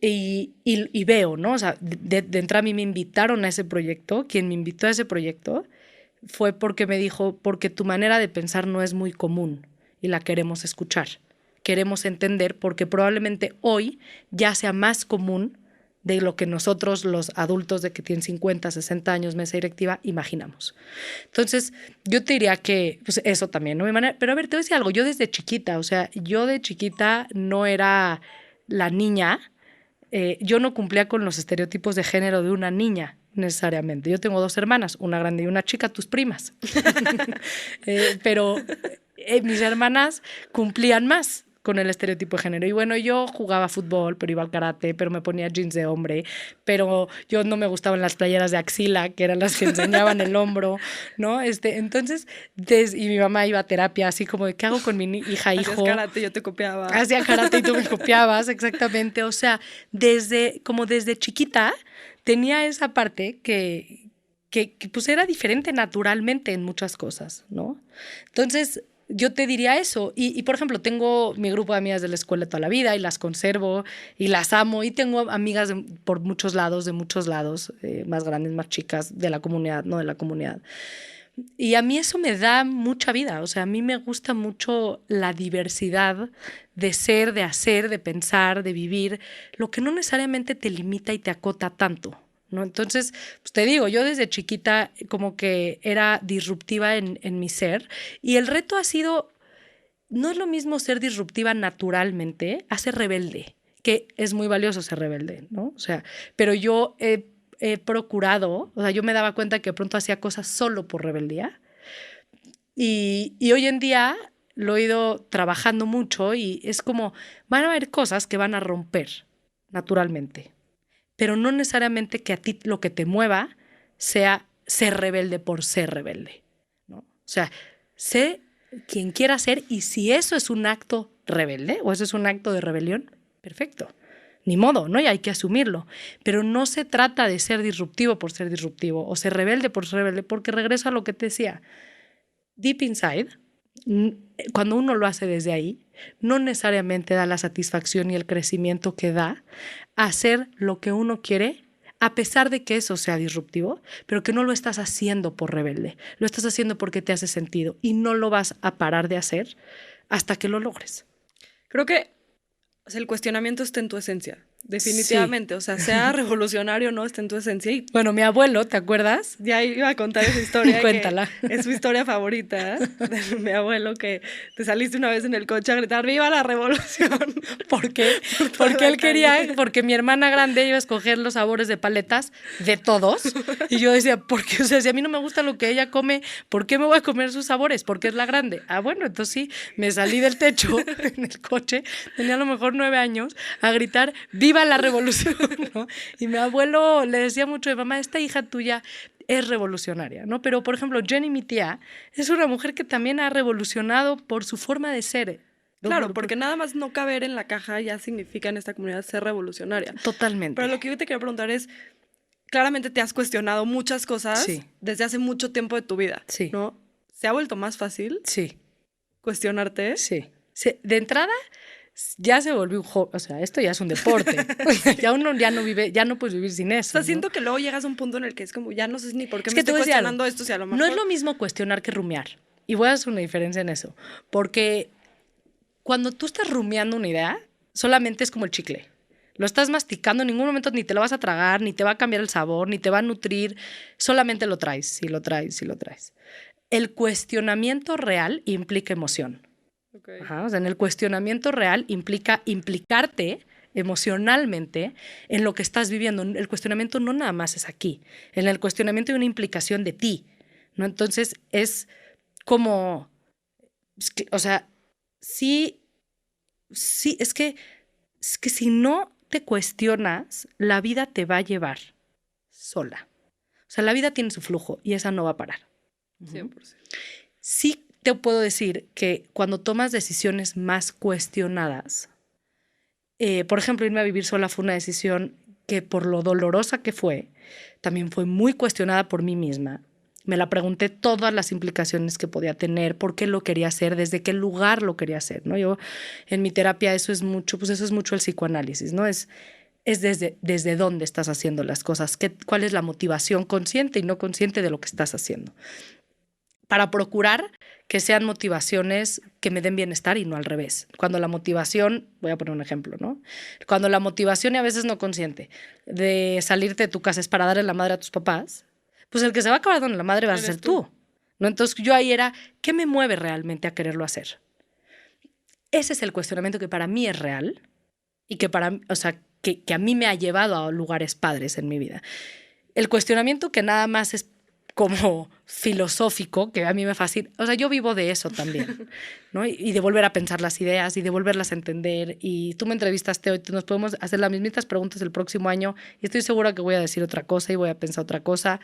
[SPEAKER 2] y veo, ¿no? O sea, de entrada a mí me invitaron a ese proyecto. Quien me invitó a ese proyecto fue porque me dijo, porque tu manera de pensar no es muy común y la queremos escuchar. Queremos entender porque probablemente hoy ya sea más común de lo que nosotros, los adultos de que tienen 50, 60 años, mesa directiva, imaginamos. Entonces, yo te diría que pues eso también, ¿no? Pero a ver, te voy a decir algo. Yo desde chiquita, o sea, yo de chiquita no era la niña. Yo no cumplía con los estereotipos de género de una niña necesariamente. Yo tengo 2 hermanas, una grande y una chica, tus primas. Pero mis hermanas cumplían más con el estereotipo de género. Y bueno, yo jugaba fútbol, pero iba al karate, pero me ponía jeans de hombre, pero yo no me gustaban las playeras de axila, que eran las que enseñaban el hombro, ¿no? Entonces, y mi mamá iba a terapia, así como de, ¿qué hago con mi hija, hijo?
[SPEAKER 1] Hacías karate, yo te copiaba.
[SPEAKER 2] Hacía karate y tú me copiabas, exactamente. O sea, desde chiquita tenía esa parte que pues era diferente naturalmente en muchas cosas, ¿no? Entonces, yo te diría eso. Y, por ejemplo, tengo mi grupo de amigas de la escuela toda la vida y las conservo y las amo. Y tengo amigas por muchos lados, más grandes, más chicas, de la comunidad, no de la comunidad. Y a mí eso me da mucha vida. O sea, a mí me gusta mucho la diversidad de ser, de hacer, de pensar, de vivir, lo que no necesariamente te limita y te acota tanto, ¿no? Entonces, pues te digo, yo desde chiquita como que era disruptiva en mi ser, y el reto ha sido, no es lo mismo ser disruptiva naturalmente a ser rebelde, que es muy valioso ser rebelde, ¿no? O sea, pero yo he procurado, o sea, yo me daba cuenta que de pronto hacía cosas solo por rebeldía, y hoy en día lo he ido trabajando mucho y es como, van a haber cosas que van a romper naturalmente, pero no necesariamente que a ti lo que te mueva sea ser rebelde por ser rebelde, ¿no? O sea, sé quien quiera ser, y si eso es un acto rebelde o eso es un acto de rebelión, perfecto. Ni modo, ¿no? Y hay que asumirlo. Pero no se trata de ser disruptivo por ser disruptivo o ser rebelde por ser rebelde, porque regreso a lo que te decía. Deep inside, cuando uno lo hace desde ahí, no necesariamente da la satisfacción y el crecimiento que da hacer lo que uno quiere, a pesar de que eso sea disruptivo, pero que no lo estás haciendo por rebelde, lo estás haciendo porque te hace sentido y no lo vas a parar de hacer hasta que lo logres.
[SPEAKER 1] Creo que el cuestionamiento está en tu esencia, definitivamente. Sí. O sea, sea revolucionario o no, está en tu esencia. Y
[SPEAKER 2] bueno, mi abuelo, ¿te acuerdas?
[SPEAKER 1] Ya iba a contar esa historia.
[SPEAKER 2] Cuéntala.
[SPEAKER 1] Es su historia favorita de mi abuelo, que te saliste una vez en el coche a gritar ¡Viva la revolución!
[SPEAKER 2] ¿Por qué? Porque él quería, porque mi hermana grande iba a escoger los sabores de paletas de todos. Y yo decía, ¿por qué? O sea, si a mí no me gusta lo que ella come, ¿por qué me voy a comer sus sabores? Porque es la grande. Ah, bueno, entonces sí, me salí del techo en el coche, tenía a lo mejor 9 años, a gritar ¡Viva la revolución! ¿No? Y mi abuelo le decía mucho de mamá, esta hija tuya es revolucionaria, ¿no? Pero, por ejemplo, Jenny, mi tía, es una mujer que también ha revolucionado por su forma de ser.
[SPEAKER 1] Claro, porque nada más no caber en la caja ya significa en esta comunidad ser revolucionaria.
[SPEAKER 2] Totalmente.
[SPEAKER 1] Pero lo que yo te quería preguntar es, claramente te has cuestionado muchas cosas desde hace mucho tiempo de tu vida, ¿no? ¿Se ha vuelto más fácil? ¿Cuestionarte?
[SPEAKER 2] Sí. De entrada, ya se volvió un hobby, o sea, esto ya es un deporte. Ya uno ya no vive, ya no puedes vivir sin eso.
[SPEAKER 1] O sea, siento que luego llegas a un punto en el que es como, ya no sé ni por qué me estoy cuestionando esto, si a lo mejor...
[SPEAKER 2] No es lo mismo cuestionar que rumiar. Y voy a hacer una diferencia en eso. Porque cuando tú estás rumiando una idea, solamente es como el chicle. Lo estás masticando, en ningún momento ni te lo vas a tragar, ni te va a cambiar el sabor, ni te va a nutrir. Solamente lo traes, y lo traes, y lo traes. El cuestionamiento real implica emoción.
[SPEAKER 1] Okay.
[SPEAKER 2] Ajá, o sea, en el cuestionamiento real implica implicarte emocionalmente en lo que estás viviendo. El cuestionamiento no nada más es aquí. En el cuestionamiento hay una implicación de ti, ¿no? Entonces es como O sea, sí, es que si no te cuestionas, la vida te va a llevar sola. O sea, la vida tiene su flujo y esa no va a parar.
[SPEAKER 1] 100%.
[SPEAKER 2] Sí te puedo decir que cuando tomas decisiones más cuestionadas, por ejemplo, irme a vivir sola fue una decisión que por lo dolorosa que fue, también fue muy cuestionada por mí misma. Me la pregunté todas las implicaciones que podía tener, por qué lo quería hacer, desde qué lugar lo quería hacer, ¿no? Yo en mi terapia eso es mucho el psicoanálisis, ¿no? Es desde dónde estás haciendo las cosas, cuál es la motivación consciente y no consciente de lo que estás haciendo. Para procurar que sean motivaciones que me den bienestar y no al revés. Cuando la motivación, voy a poner un ejemplo, ¿no? Cuando la motivación, y a veces no consciente, de salirte de tu casa es para darle la madre a tus papás, pues el que se va a acabar dando la madre vas a ser tú, ¿no? Entonces yo ahí era, ¿qué me mueve realmente a quererlo hacer? Ese es el cuestionamiento que para mí es real y que que a mí me ha llevado a lugares padres en mi vida. El cuestionamiento que nada más es como filosófico, que a mí me fascina. O sea, yo vivo de eso también, ¿no? Y de volver a pensar las ideas y de volverlas a entender. Y tú me entrevistaste hoy, nos podemos hacer las mismas preguntas el próximo año y estoy segura que voy a decir otra cosa y voy a pensar otra cosa.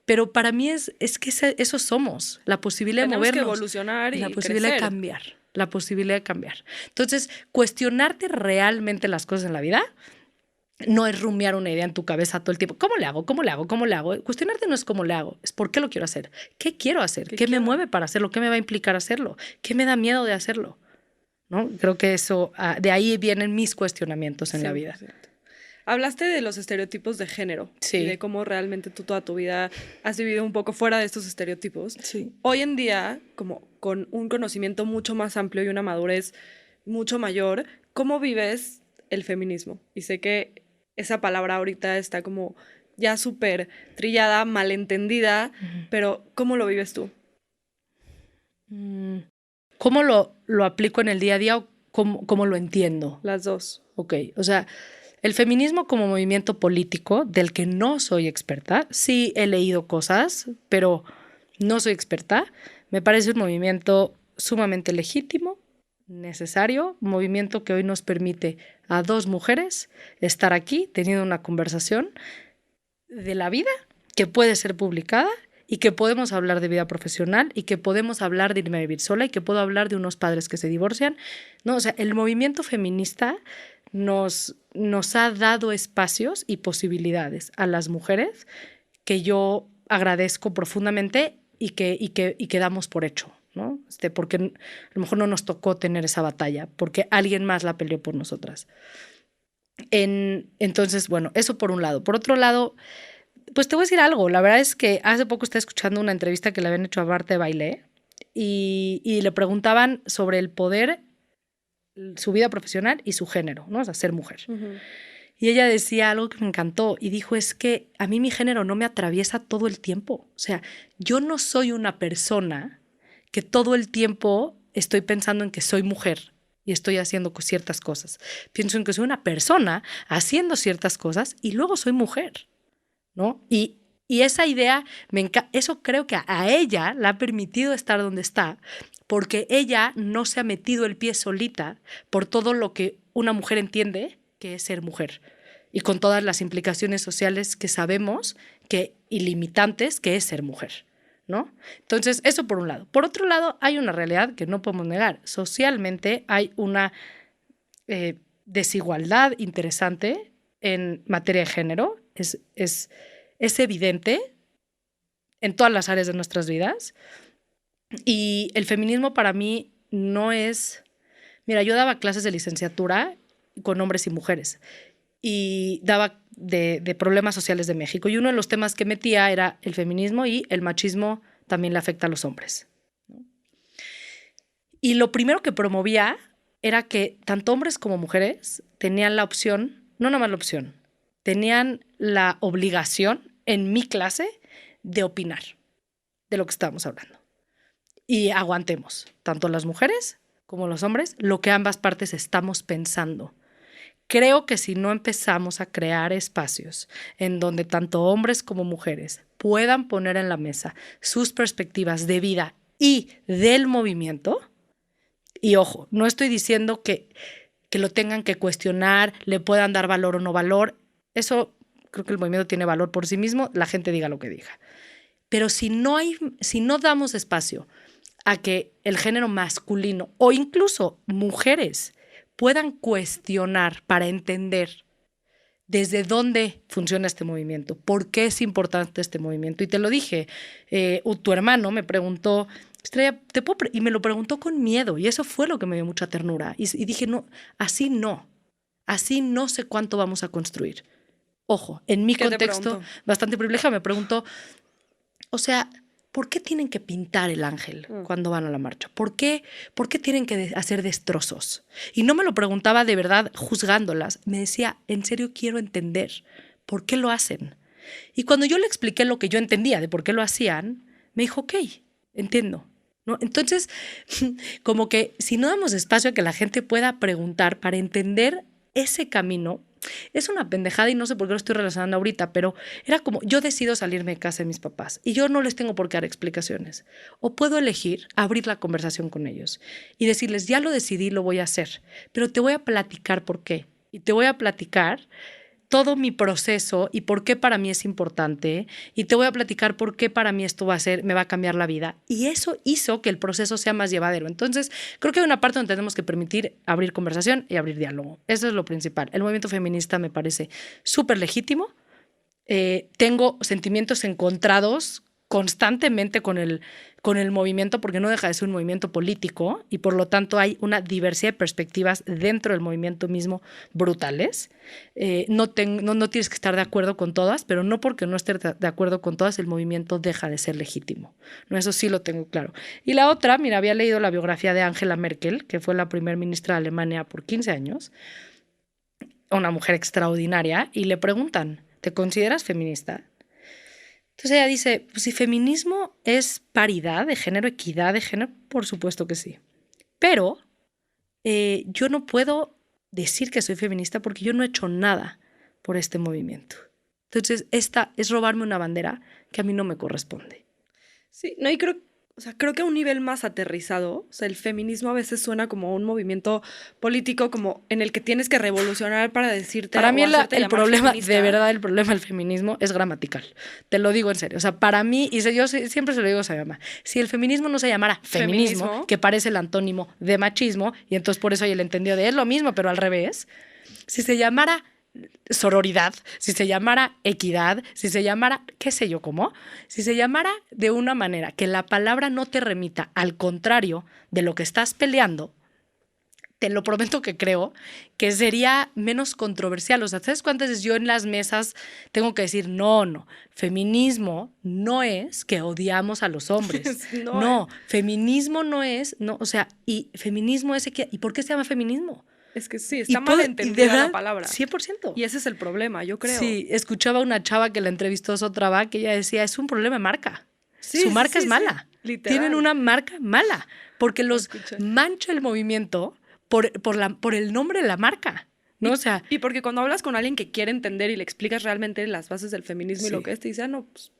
[SPEAKER 2] Pero para mí es que eso somos, la posibilidad de movernos.
[SPEAKER 1] Tenemos que evolucionar y
[SPEAKER 2] la posibilidad
[SPEAKER 1] crecer.
[SPEAKER 2] de cambiar, la posibilidad de cambiar. Entonces, cuestionarte realmente las cosas en la vida no es rumiar una idea en tu cabeza todo el tiempo. ¿Cómo le hago? ¿Cómo le hago? ¿Cómo le hago? Cuestionarte no es cómo le hago, es por qué lo quiero hacer. ¿Qué quiero hacer? ¿Qué me mueve para hacerlo? ¿Qué me va a implicar hacerlo? ¿Qué me da miedo de hacerlo? ¿No? Creo que eso, de ahí vienen mis cuestionamientos en la vida.
[SPEAKER 1] Hablaste de los estereotipos de género y de cómo realmente tú toda tu vida has vivido un poco fuera de estos estereotipos.
[SPEAKER 2] Sí.
[SPEAKER 1] Hoy en día, como con un conocimiento mucho más amplio y una madurez mucho mayor, ¿cómo vives el feminismo? Y sé que esa palabra ahorita está como ya súper trillada, malentendida, pero ¿cómo lo vives tú?
[SPEAKER 2] ¿Cómo lo aplico en el día a día o cómo lo entiendo?
[SPEAKER 1] Las dos.
[SPEAKER 2] Ok, o sea, el feminismo como movimiento político del que no soy experta, sí he leído cosas, pero no soy experta, me parece un movimiento sumamente legítimo, necesario, un movimiento que hoy nos permite a dos mujeres estar aquí teniendo una conversación de la vida que puede ser publicada y que podemos hablar de vida profesional y que podemos hablar de irme a vivir sola y que puedo hablar de unos padres que se divorcian, ¿no? O sea, el movimiento feminista nos ha dado espacios y posibilidades a las mujeres que yo agradezco profundamente y que damos por hecho, ¿no? Porque a lo mejor no nos tocó tener esa batalla, porque alguien más la peleó por nosotras. Entonces, bueno, eso por un lado. Por otro lado, pues te voy a decir algo. La verdad es que hace poco estaba escuchando una entrevista que le habían hecho a Marta de Baile y le preguntaban sobre el poder, su vida profesional y su género, ¿no? O sea, ser mujer. Y ella decía algo que me encantó y dijo, es que a mí mi género no me atraviesa todo el tiempo. O sea, yo no soy una persona que todo el tiempo estoy pensando en que soy mujer y estoy haciendo ciertas cosas. Pienso en que soy una persona haciendo ciertas cosas y luego soy mujer, ¿no? Y esa idea, eso creo que a ella le ha permitido estar donde está, porque ella no se ha metido el pie solita por todo lo que una mujer entiende que es ser mujer y con todas las implicaciones sociales que sabemos y limitantes que es ser mujer, ¿no? Entonces, eso por un lado. Por otro lado, hay una realidad que no podemos negar. Socialmente hay una desigualdad interesante en materia de género. Es evidente en todas las áreas de nuestras vidas. Y el feminismo para mí no es... Mira, yo daba clases de licenciatura con hombres y mujeres y daba de problemas sociales de México. Y uno de los temas que metía era el feminismo y el machismo también le afecta a los hombres. Y lo primero que promovía era que tanto hombres como mujeres tenían la opción, no nada más la opción, tenían la obligación en mi clase de opinar de lo que estábamos hablando. Y aguantemos, tanto las mujeres como los hombres, lo que ambas partes estamos pensando. Creo que si no empezamos a crear espacios en donde tanto hombres como mujeres puedan poner en la mesa sus perspectivas de vida y del movimiento, Y ojo, no estoy diciendo que lo tengan que cuestionar, le puedan dar valor o no valor. Eso creo que el movimiento tiene valor por sí mismo, la gente diga lo que diga. Pero si no damos espacio a que el género masculino o incluso mujeres puedan cuestionar para entender desde dónde funciona este movimiento, por qué es importante este movimiento. Y te lo dije, tu hermano me preguntó, Estrella, y me lo preguntó con miedo, y eso fue lo que me dio mucha ternura. Y dije, no, así no sé cuánto vamos a construir. Ojo, en mi contexto bastante privilegiado, me preguntó, o sea, ¿por qué tienen que pintar el ángel cuando van a la marcha? ¿Por qué tienen que hacer destrozos? Y no me lo preguntaba de verdad juzgándolas. Me decía, en serio quiero entender por qué lo hacen. Y cuando yo le expliqué lo que yo entendía de por qué lo hacían, me dijo, ok, entiendo. ¿No? Entonces, como que si no damos espacio a que la gente pueda preguntar para entender ese camino, es una pendejada y no sé por qué lo estoy relacionando ahorita, pero era como, yo decido salirme de casa de mis papás y yo no les tengo por qué dar explicaciones. O puedo elegir abrir la conversación con ellos y decirles, ya lo decidí, lo voy a hacer, pero te voy a platicar por qué. Y te voy a platicar todo mi proceso y por qué para mí es importante, y te voy a platicar por qué para mí esto me va a cambiar la vida. Y eso hizo que el proceso sea más llevadero. Entonces, creo que hay una parte donde tenemos que permitir abrir conversación y abrir diálogo. Eso es lo principal. El movimiento feminista me parece súper legítimo. Tengo sentimientos encontrados constantemente con el movimiento, porque no deja de ser un movimiento político y por lo tanto hay una diversidad de perspectivas dentro del movimiento mismo brutales. No tienes que estar de acuerdo con todas, pero no porque no estés de acuerdo con todas el movimiento deja de ser legítimo. No, eso sí lo tengo claro. Y la otra, mira, había leído la biografía de Angela Merkel, que fue la primer ministra de Alemania por 15 años, una mujer extraordinaria, y le preguntan, ¿te consideras feminista? Entonces ella dice, pues si feminismo es paridad de género, equidad de género, por supuesto que sí. Pero yo no puedo decir que soy feminista porque yo no he hecho nada por este movimiento. Entonces esta es robarme una bandera que a mí no me corresponde.
[SPEAKER 1] Sí, no, y creo que a un nivel más aterrizado, o sea, el feminismo a veces suena como un movimiento político como en el que tienes que revolucionar para decirte.
[SPEAKER 2] Para mí el problema, feminista. De verdad, el problema del feminismo es gramatical. Te lo digo en serio. O sea, para mí, y yo siempre se lo digo a mi mamá, si el feminismo no se llamara feminismo, que parece el antónimo de machismo, y entonces por eso hay el entendido de es lo mismo, pero al revés, si se llamara sororidad, si se llamara equidad, si se llamara, qué sé yo cómo, si se llamara de una manera que la palabra no te remita al contrario de lo que estás peleando, te lo prometo que creo que sería menos controversial. O sea, ¿sabes cuántas veces yo en las mesas tengo que decir, no, feminismo no es que odiamos a los hombres. No, feminismo no es, no, o sea, y feminismo es que, ¿y por qué se llama feminismo?
[SPEAKER 1] Es que sí, está mal entendida la palabra.
[SPEAKER 2] 100%.
[SPEAKER 1] Y ese es el problema, yo creo.
[SPEAKER 2] Sí, escuchaba a una chava que la entrevistó Sotrava que ella decía, es un problema de marca. Sí, su marca es mala. Literal. Tienen una marca mala porque los mancha el movimiento por el nombre de la marca. ¿No?
[SPEAKER 1] Y porque cuando hablas con alguien que quiere entender y le explicas realmente las bases del feminismo y lo que es, te dice, no, pues,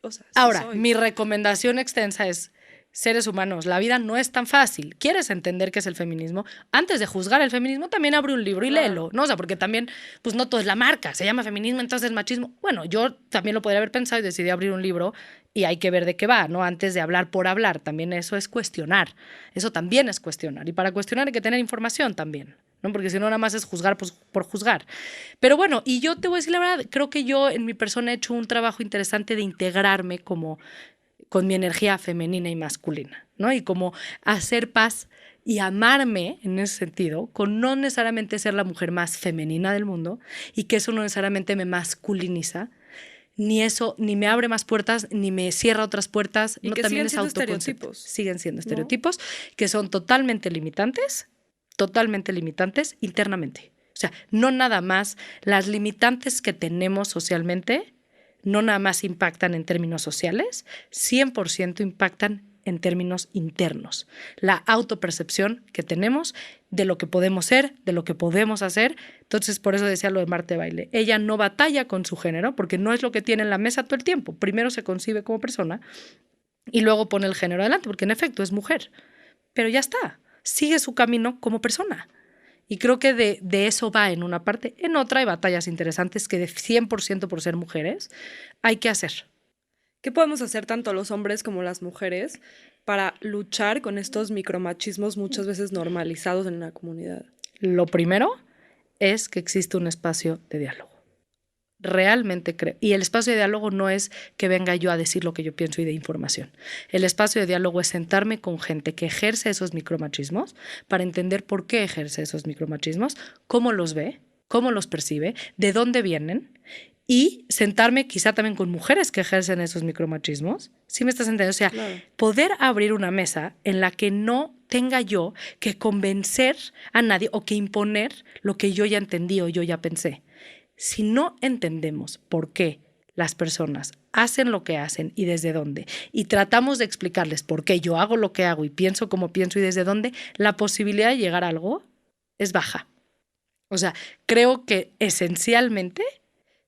[SPEAKER 1] o sea,
[SPEAKER 2] ahora, mi recomendación extensa es, seres humanos, la vida no es tan fácil. ¿Quieres entender qué es el feminismo? Antes de juzgar el feminismo, también abre un libro y léelo, ¿no? O sea, porque también, pues no todo es la marca, se llama feminismo, entonces es machismo. Bueno, yo también lo podría haber pensado y decidí abrir un libro y hay que ver de qué va, ¿no? Antes de hablar por hablar, también eso es cuestionar. Eso también es cuestionar. Y para cuestionar hay que tener información también, ¿no? Porque si no, nada más es juzgar pues, por juzgar. Pero bueno, y yo te voy a decir la verdad, creo que yo en mi persona he hecho un trabajo interesante de integrarme como con mi energía femenina y masculina, ¿no? Y como hacer paz y amarme en ese sentido, con no necesariamente ser la mujer más femenina del mundo y que eso no necesariamente me masculiniza, ni eso, ni me abre más puertas, ni me cierra otras puertas.
[SPEAKER 1] Y
[SPEAKER 2] no,
[SPEAKER 1] que
[SPEAKER 2] también
[SPEAKER 1] siguen
[SPEAKER 2] es
[SPEAKER 1] siendo
[SPEAKER 2] autoconcepto.
[SPEAKER 1] estereotipos.
[SPEAKER 2] Siguen siendo estereotipos, ¿no? Que son totalmente limitantes internamente. O sea, no nada más las limitantes que tenemos socialmente, no nada más impactan en términos sociales, 100% impactan en términos internos. La autopercepción que tenemos de lo que podemos ser, de lo que podemos hacer. Entonces, por eso decía lo de Marta de Baile. Ella no batalla con su género porque no es lo que tiene en la mesa todo el tiempo. Primero se concibe como persona y luego pone el género adelante, porque en efecto es mujer. Pero ya está. sigue su camino como persona. Y creo que de eso va en una parte. En otra hay batallas interesantes que de 100% por ser mujeres hay que hacer.
[SPEAKER 1] ¿Qué podemos hacer tanto los hombres como las mujeres para luchar con estos micromachismos muchas veces normalizados en la comunidad?
[SPEAKER 2] Lo primero es que existe un espacio de diálogo. Realmente creo. Y el espacio de diálogo no es que venga yo a decir lo que yo pienso y de información. El espacio de diálogo es sentarme con gente que ejerce esos micromachismos para entender por qué ejerce esos micromachismos, cómo los ve, cómo los percibe, de dónde vienen, y sentarme quizá también con mujeres que ejercen esos micromachismos. ¿Sí me estás entendiendo? O sea,
[SPEAKER 1] Claro.
[SPEAKER 2] poder abrir una mesa en la que no tenga yo que convencer a nadie o que imponer lo que yo ya entendí o yo ya pensé. Si no entendemos por qué las personas hacen lo que hacen y desde dónde, y tratamos de explicarles por qué yo hago lo que hago y pienso como pienso y desde dónde, la posibilidad de llegar a algo es baja. O sea, creo que esencialmente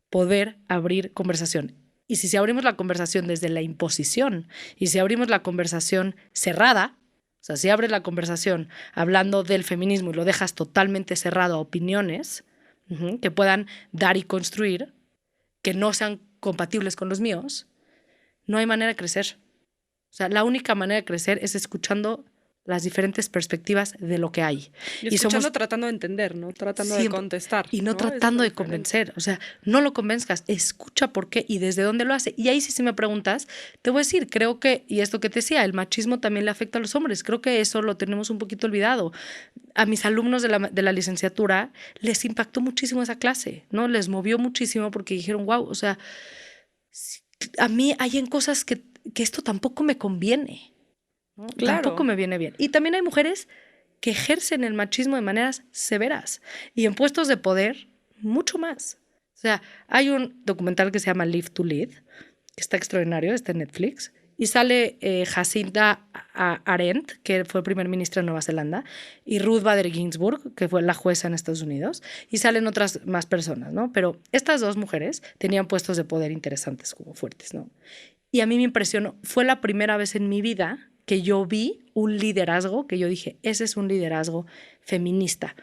[SPEAKER 2] poder abrir conversación. Y si abrimos la conversación desde la imposición y si abrimos la conversación cerrada, o sea, si abres la conversación hablando del feminismo y lo dejas totalmente cerrado a opiniones, que puedan dar y construir, que no sean compatibles con los míos, no hay manera de crecer. O sea, la única manera de crecer es escuchando las diferentes perspectivas de lo que hay.
[SPEAKER 1] Y escuchando, tratando de entender, ¿no? Tratando de contestar.
[SPEAKER 2] Y no tratando de convencer. O sea, no lo convenzcas, escucha por qué y desde dónde lo hace. Y ahí sí, si me preguntas, te voy a decir, creo que, y esto que te decía, el machismo también le afecta a los hombres. Creo que eso lo tenemos un poquito olvidado. A mis alumnos de la licenciatura les impactó muchísimo esa clase, ¿no? Les movió muchísimo porque dijeron, wow, o sea, a mí hay en cosas que esto tampoco me conviene, ¿no?
[SPEAKER 1] Claro.
[SPEAKER 2] Tampoco me viene bien. Y también hay mujeres que ejercen el machismo de maneras severas y en puestos de poder mucho más. O sea, hay un documental que se llama Live to Lead, que está extraordinario, está en Netflix, y sale Jacinda Arendt, que fue primer ministra de Nueva Zelanda, y Ruth Bader Ginsburg, que fue la jueza en Estados Unidos, y salen otras más personas, ¿no? Pero estas dos mujeres tenían puestos de poder interesantes, como fuertes, ¿no? Y a mí me impresionó, fue la primera vez en mi vida que yo vi un liderazgo, que yo dije, ese es un liderazgo feminista.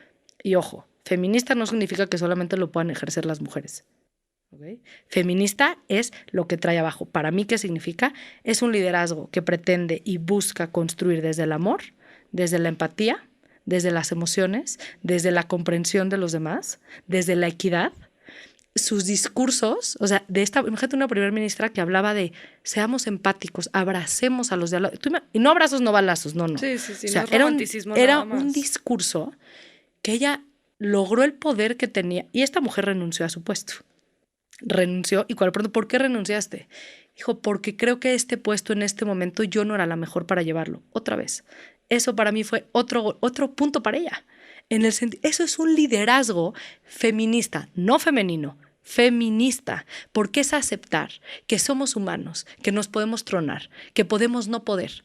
[SPEAKER 2] Y ojo, feminista no significa que solamente lo puedan ejercer las mujeres. ¿Okay? Feminista es lo que trae abajo. Para mí, ¿qué significa? Es un liderazgo que pretende y busca construir desde el amor, desde la empatía, desde las emociones, desde la comprensión de los demás, desde la equidad. Sus discursos, o sea, imagínate una primera ministra que hablaba de seamos empáticos, abracemos a los de al lado. Y no abrazos, no balazos, no.
[SPEAKER 1] Sí,
[SPEAKER 2] o sea,
[SPEAKER 1] no es romanticismo
[SPEAKER 2] era
[SPEAKER 1] nada más.
[SPEAKER 2] un discurso que ella logró el poder que tenía y esta mujer renunció a su puesto. Renunció y ¿por qué renunciaste? Dijo, porque creo que este puesto en este momento yo no era la mejor para llevarlo. Otra vez. Eso para mí fue otro punto para ella. Eso es un liderazgo feminista, no femenino, feminista, porque es aceptar que somos humanos, que nos podemos tronar, que podemos no poder,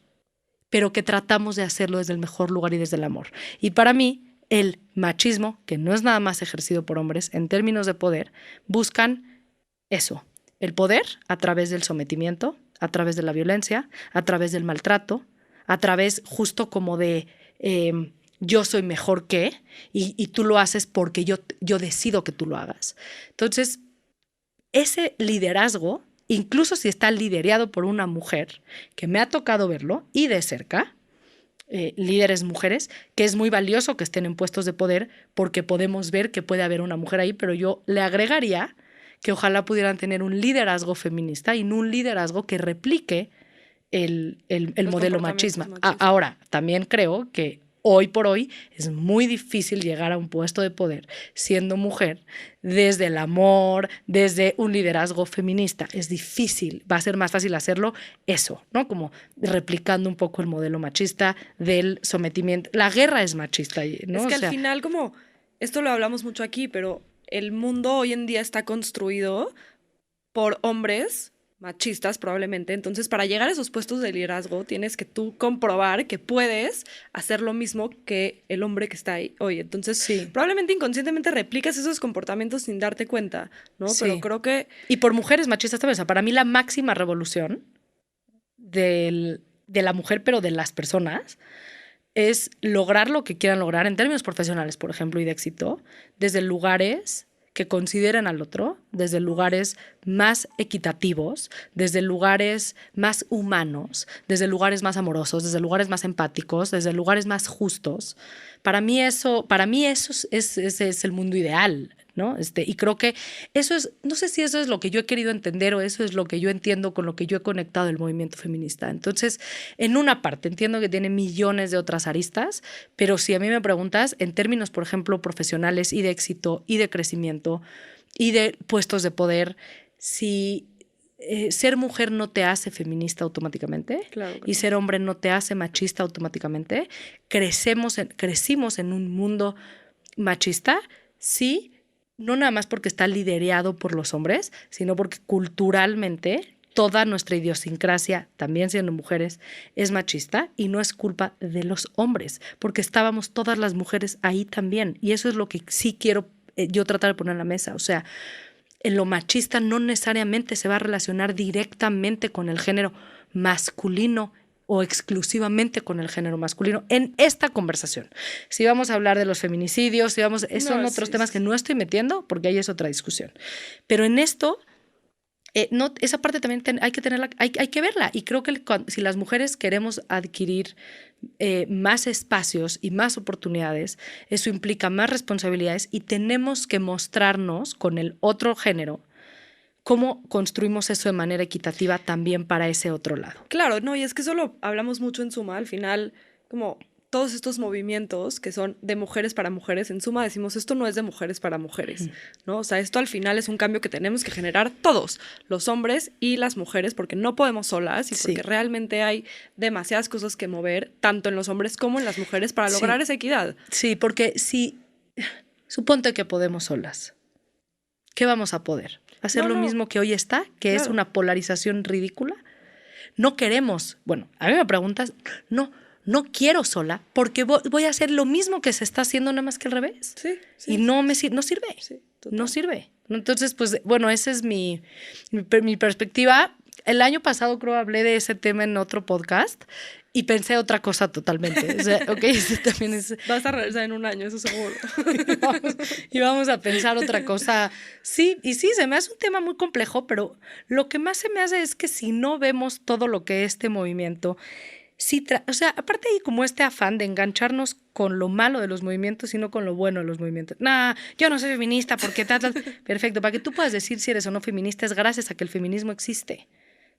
[SPEAKER 2] pero que tratamos de hacerlo desde el mejor lugar y desde el amor. Y para mí, el machismo, que no es nada más ejercido por hombres en términos de poder, buscan eso, el poder a través del sometimiento, a través de la violencia, a través del maltrato, a través justo como de yo soy mejor que, y tú lo haces porque yo decido que tú lo hagas. Entonces, ese liderazgo, incluso si está liderado por una mujer, que me ha tocado verlo y de cerca, líderes mujeres, que es muy valioso que estén en puestos de poder porque podemos ver que puede haber una mujer ahí, pero yo le agregaría que ojalá pudieran tener un liderazgo feminista y no un liderazgo que replique el modelo machismo. Ahora, también creo que hoy por hoy es muy difícil llegar a un puesto de poder siendo mujer desde el amor, desde un liderazgo feminista. Es difícil, va a ser más fácil hacerlo eso, ¿no? Como replicando un poco el modelo machista del sometimiento. La guerra es machista, ¿no?
[SPEAKER 1] Es que al final, como, esto lo hablamos mucho aquí, pero el mundo hoy en día está construido por hombres machistas probablemente, entonces para llegar a esos puestos de liderazgo tienes que tú comprobar que puedes hacer lo mismo que el hombre que está ahí hoy, entonces probablemente inconscientemente replicas esos comportamientos sin darte cuenta, ¿no? Sí. Pero creo que...
[SPEAKER 2] Y por mujeres machistas también, o sea, para mí la máxima revolución de la mujer, pero de las personas, es lograr lo que quieran lograr en términos profesionales, por ejemplo, y de éxito, desde lugares que consideren al otro, desde lugares más equitativos, desde lugares más humanos, desde lugares más amorosos, desde lugares más empáticos, desde lugares más justos. Para mí eso es el mundo ideal, ¿no? Y creo que eso es, no sé si eso es lo que yo he querido entender o eso es lo que yo entiendo con lo que yo he conectado el movimiento feminista. Entonces, en una parte entiendo que tiene millones de otras aristas, pero si a mí me preguntas en términos, por ejemplo, profesionales y de éxito y de crecimiento y de puestos de poder, si ser mujer no te hace feminista automáticamente,
[SPEAKER 1] Claro que
[SPEAKER 2] y
[SPEAKER 1] no.
[SPEAKER 2] ser hombre no te hace machista automáticamente, crecimos en un mundo machista, sí, no nada más porque está liderado por los hombres, sino porque culturalmente toda nuestra idiosincrasia, también siendo mujeres, es machista y no es culpa de los hombres, porque estábamos todas las mujeres ahí también. Y eso es lo que sí quiero yo tratar de poner en la mesa. O sea, en lo machista no necesariamente se va a relacionar directamente con el género masculino o exclusivamente con el género masculino en esta conversación. Si vamos a hablar de los feminicidios, son otros temas que no estoy metiendo porque ahí es otra discusión. Pero en esto, no, esa parte también hay que tenerla, hay que verla. Y creo que si las mujeres queremos adquirir más espacios y más oportunidades, eso implica más responsabilidades y tenemos que mostrarnos con el otro género cómo construimos eso de manera equitativa también para ese otro lado.
[SPEAKER 1] Claro, no, y es que eso lo hablamos mucho en Suma, al final, como todos estos movimientos que son de mujeres para mujeres, en Suma decimos, esto no es de mujeres para mujeres, ¿no? O sea, esto al final es un cambio que tenemos que generar todos, los hombres y las mujeres, porque no podemos solas y porque realmente hay demasiadas cosas que mover, tanto en los hombres como en las mujeres, para lograr esa equidad.
[SPEAKER 2] Sí, porque si, suponte que podemos solas, ¿qué vamos a poder? ¿Hacer lo mismo que hoy está, que es una polarización ridícula? No queremos, bueno, a mí me preguntas, no quiero sola porque voy a hacer lo mismo que se está haciendo, nada más que al revés. Y no sirve. No sirve. Entonces, pues, bueno, esa es mi perspectiva. El año pasado creo hablé de ese tema en otro podcast y pensé otra cosa totalmente. O sea, ok, ese también es...
[SPEAKER 1] Vas a regresar en un año, eso seguro.
[SPEAKER 2] y vamos a pensar otra cosa. Sí, y sí, se me hace un tema muy complejo, pero lo que más se me hace es que si no vemos todo lo que este movimiento... o sea, aparte hay como este afán de engancharnos con lo malo de los movimientos y no con lo bueno de los movimientos. Yo no soy feminista porque tal. Perfecto, para que tú puedas decir si eres o no feminista es gracias a que el feminismo existe.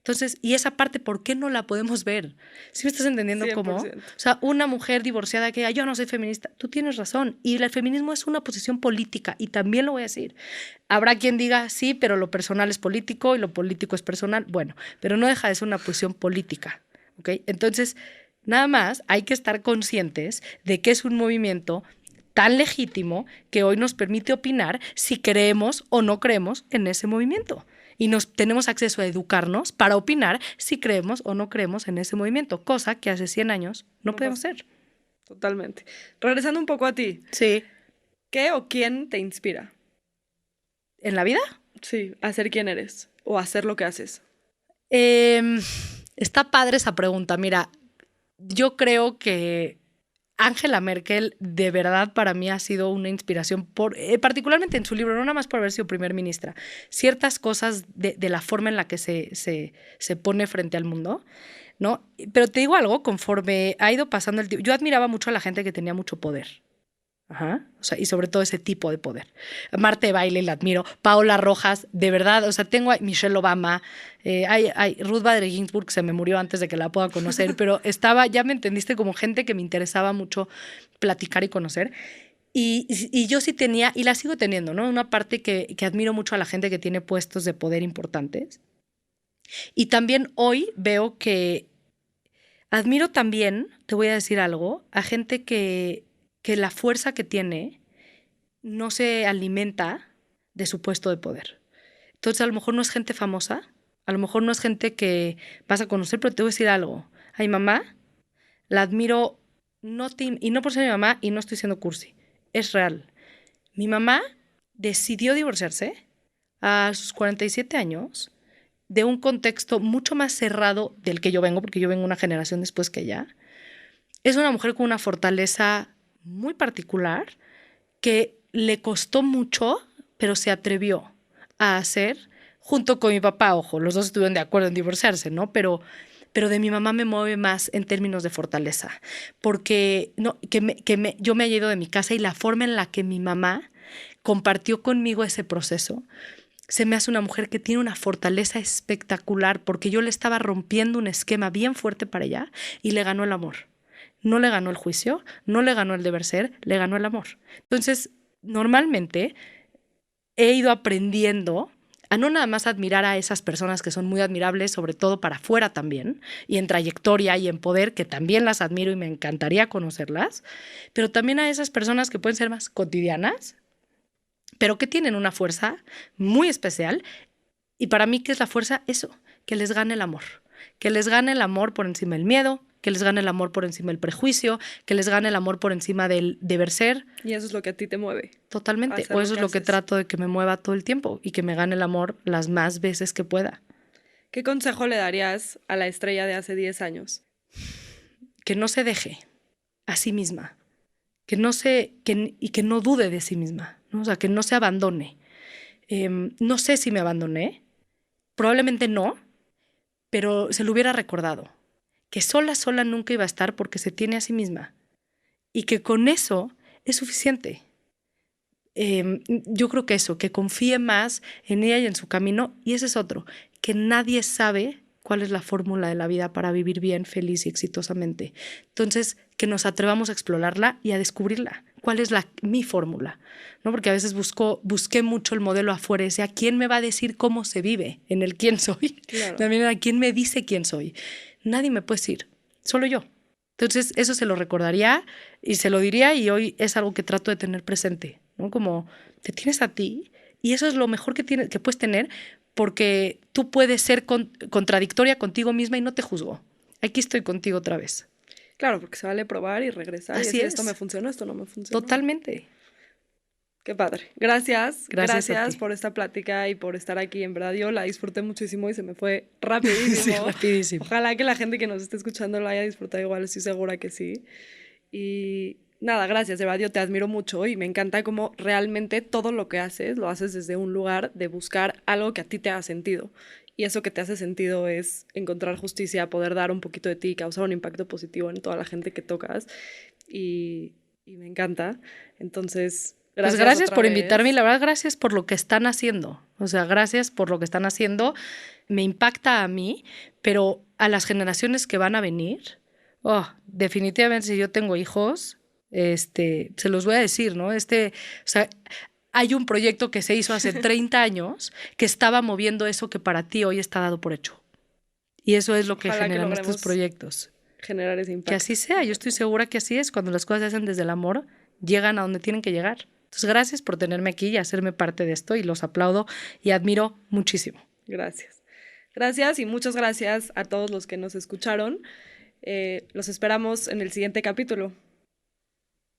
[SPEAKER 2] Entonces, y esa parte, ¿por qué no la podemos ver? ¿Sí me estás entendiendo
[SPEAKER 1] 100%.
[SPEAKER 2] cómo? O sea, una mujer divorciada que diga, yo no soy feminista, tú tienes razón. Y el feminismo es una posición política, y también lo voy a decir. Habrá quien diga, sí, pero lo personal es político y lo político es personal. Bueno, pero no deja de ser una posición política, ¿ok? Entonces, nada más hay que estar conscientes de que es un movimiento tan legítimo que hoy nos permite opinar si creemos o no creemos en ese movimiento. Y tenemos acceso a educarnos para opinar si creemos o no creemos en ese movimiento, cosa que hace 100 años no podemos hacer.
[SPEAKER 1] Totalmente. Regresando un poco a ti.
[SPEAKER 2] Sí.
[SPEAKER 1] ¿Qué o quién te inspira?
[SPEAKER 2] ¿En la vida?
[SPEAKER 1] Sí, a ser quien eres o a hacer lo que haces.
[SPEAKER 2] Está padre esa pregunta. Mira, yo creo que Angela Merkel de verdad para mí ha sido una inspiración, particularmente en su libro, no nada más por haber sido primer ministra, ciertas cosas de la forma en la que se pone frente al mundo, ¿no? Pero te digo algo, conforme ha ido pasando el tiempo, yo admiraba mucho a la gente que tenía mucho poder. Ajá. O sea, y sobre todo ese tipo de poder. Marta de Baile la admiro, Paola Rojas, de verdad, o sea, tengo a Michelle Obama, Ruth Bader Ginsburg se me murió antes de que la pueda conocer, pero ya me entendiste, como gente que me interesaba mucho platicar y conocer. Y yo sí tenía, y la sigo teniendo, ¿no? Una parte que admiro mucho a la gente que tiene puestos de poder importantes. Y también hoy veo que admiro también, te voy a decir algo, a gente que la fuerza que tiene no se alimenta de su puesto de poder. Entonces, a lo mejor no es gente famosa, a lo mejor no es gente que vas a conocer, pero te voy a decir algo. A mi mamá la admiro, y no por ser mi mamá, y no estoy siendo cursi, es real. Mi mamá decidió divorciarse a sus 47 años de un contexto mucho más cerrado del que yo vengo, porque yo vengo una generación después que ella, es una mujer con una fortaleza muy particular que le costó mucho, pero se atrevió a hacer, junto con mi papá, ojo, los dos estuvieron de acuerdo en divorciarse, ¿no? Pero de mi mamá me mueve más en términos de fortaleza, porque no, yo me he ido de mi casa y la forma en la que mi mamá compartió conmigo ese proceso, se me hace una mujer que tiene una fortaleza espectacular, porque yo le estaba rompiendo un esquema bien fuerte para ella y le ganó el amor. No le ganó el juicio, no le ganó el deber ser, le ganó el amor. Entonces, normalmente he ido aprendiendo a no nada más admirar a esas personas que son muy admirables, sobre todo para afuera también, y en trayectoria y en poder, que también las admiro y me encantaría conocerlas, pero también a esas personas que pueden ser más cotidianas, pero que tienen una fuerza muy especial. Y para mí, ¿qué es la fuerza? Eso, que les gane el amor. Que les gane el amor por encima del miedo, que les gane el amor por encima del prejuicio, que les gane el amor por encima del deber ser.
[SPEAKER 1] Y eso es lo que a ti te mueve.
[SPEAKER 2] Totalmente. O eso es lo que trato de que me mueva todo el tiempo y que me gane el amor las más veces que pueda.
[SPEAKER 1] ¿Qué consejo le darías a la Estrella de hace 10 años?
[SPEAKER 2] Que no se deje a sí misma. Que no dude de sí misma, ¿no? O sea, que no se abandone. No sé si me abandoné, probablemente no, pero se lo hubiera recordado. Que sola nunca iba a estar porque se tiene a sí misma. Y que con eso es suficiente. Yo creo que eso, que confíe más en ella y en su camino. Y ese es otro, que nadie sabe cuál es la fórmula de la vida para vivir bien, feliz y exitosamente. Entonces, que nos atrevamos a explorarla y a descubrirla. ¿Cuál es mi fórmula? ¿No? Porque a veces busqué mucho el modelo afuera y decía, ¿quién me va a decir cómo se vive en el quién soy?
[SPEAKER 1] Claro.
[SPEAKER 2] También a quién me dice quién soy. Nadie me puede decir, solo yo. Entonces, eso se lo recordaría y se lo diría, y hoy es algo que trato de tener presente, ¿no? Como te tienes a ti y eso es lo mejor que puedes tener, porque tú puedes ser contradictoria contigo misma y no te juzgo. Aquí estoy contigo otra vez.
[SPEAKER 1] Claro, porque se vale probar y regresar.
[SPEAKER 2] Así
[SPEAKER 1] y decir,
[SPEAKER 2] es.
[SPEAKER 1] esto me funcionó, esto no me funcionó.
[SPEAKER 2] Totalmente.
[SPEAKER 1] Qué padre. Gracias
[SPEAKER 2] Gracias
[SPEAKER 1] por esta plática y por estar aquí. En verdad, yo la disfruté muchísimo y se me fue rapidísimo.
[SPEAKER 2] Sí, rapidísimo.
[SPEAKER 1] Ojalá que la gente que nos esté escuchando lo haya disfrutado igual, estoy segura que sí. Y nada, gracias, de verdad, yo te admiro mucho y me encanta cómo realmente todo lo que haces, lo haces desde un lugar de buscar algo que a ti te haga sentido. Y eso que te hace sentido es encontrar justicia, poder dar un poquito de ti, causar un impacto positivo en toda la gente que tocas. Y me encanta. Entonces,
[SPEAKER 2] pues gracias por invitarme y la verdad gracias por lo que están haciendo. O sea, gracias por lo que están haciendo. Me impacta a mí, pero a las generaciones que van a venir, definitivamente si yo tengo hijos, se los voy a decir, ¿no? O sea, hay un proyecto que se hizo hace 30 años que estaba moviendo eso que para ti hoy está dado por hecho. Y eso es lo que generan estos proyectos.
[SPEAKER 1] Generar ese impacto.
[SPEAKER 2] Que así sea, yo estoy segura que así es. Cuando las cosas se hacen desde el amor, llegan a donde tienen que llegar. Entonces, gracias por tenerme aquí y hacerme parte de esto y los aplaudo y admiro muchísimo.
[SPEAKER 1] Gracias. Gracias y muchas gracias a todos los que nos escucharon. Los esperamos en el siguiente capítulo.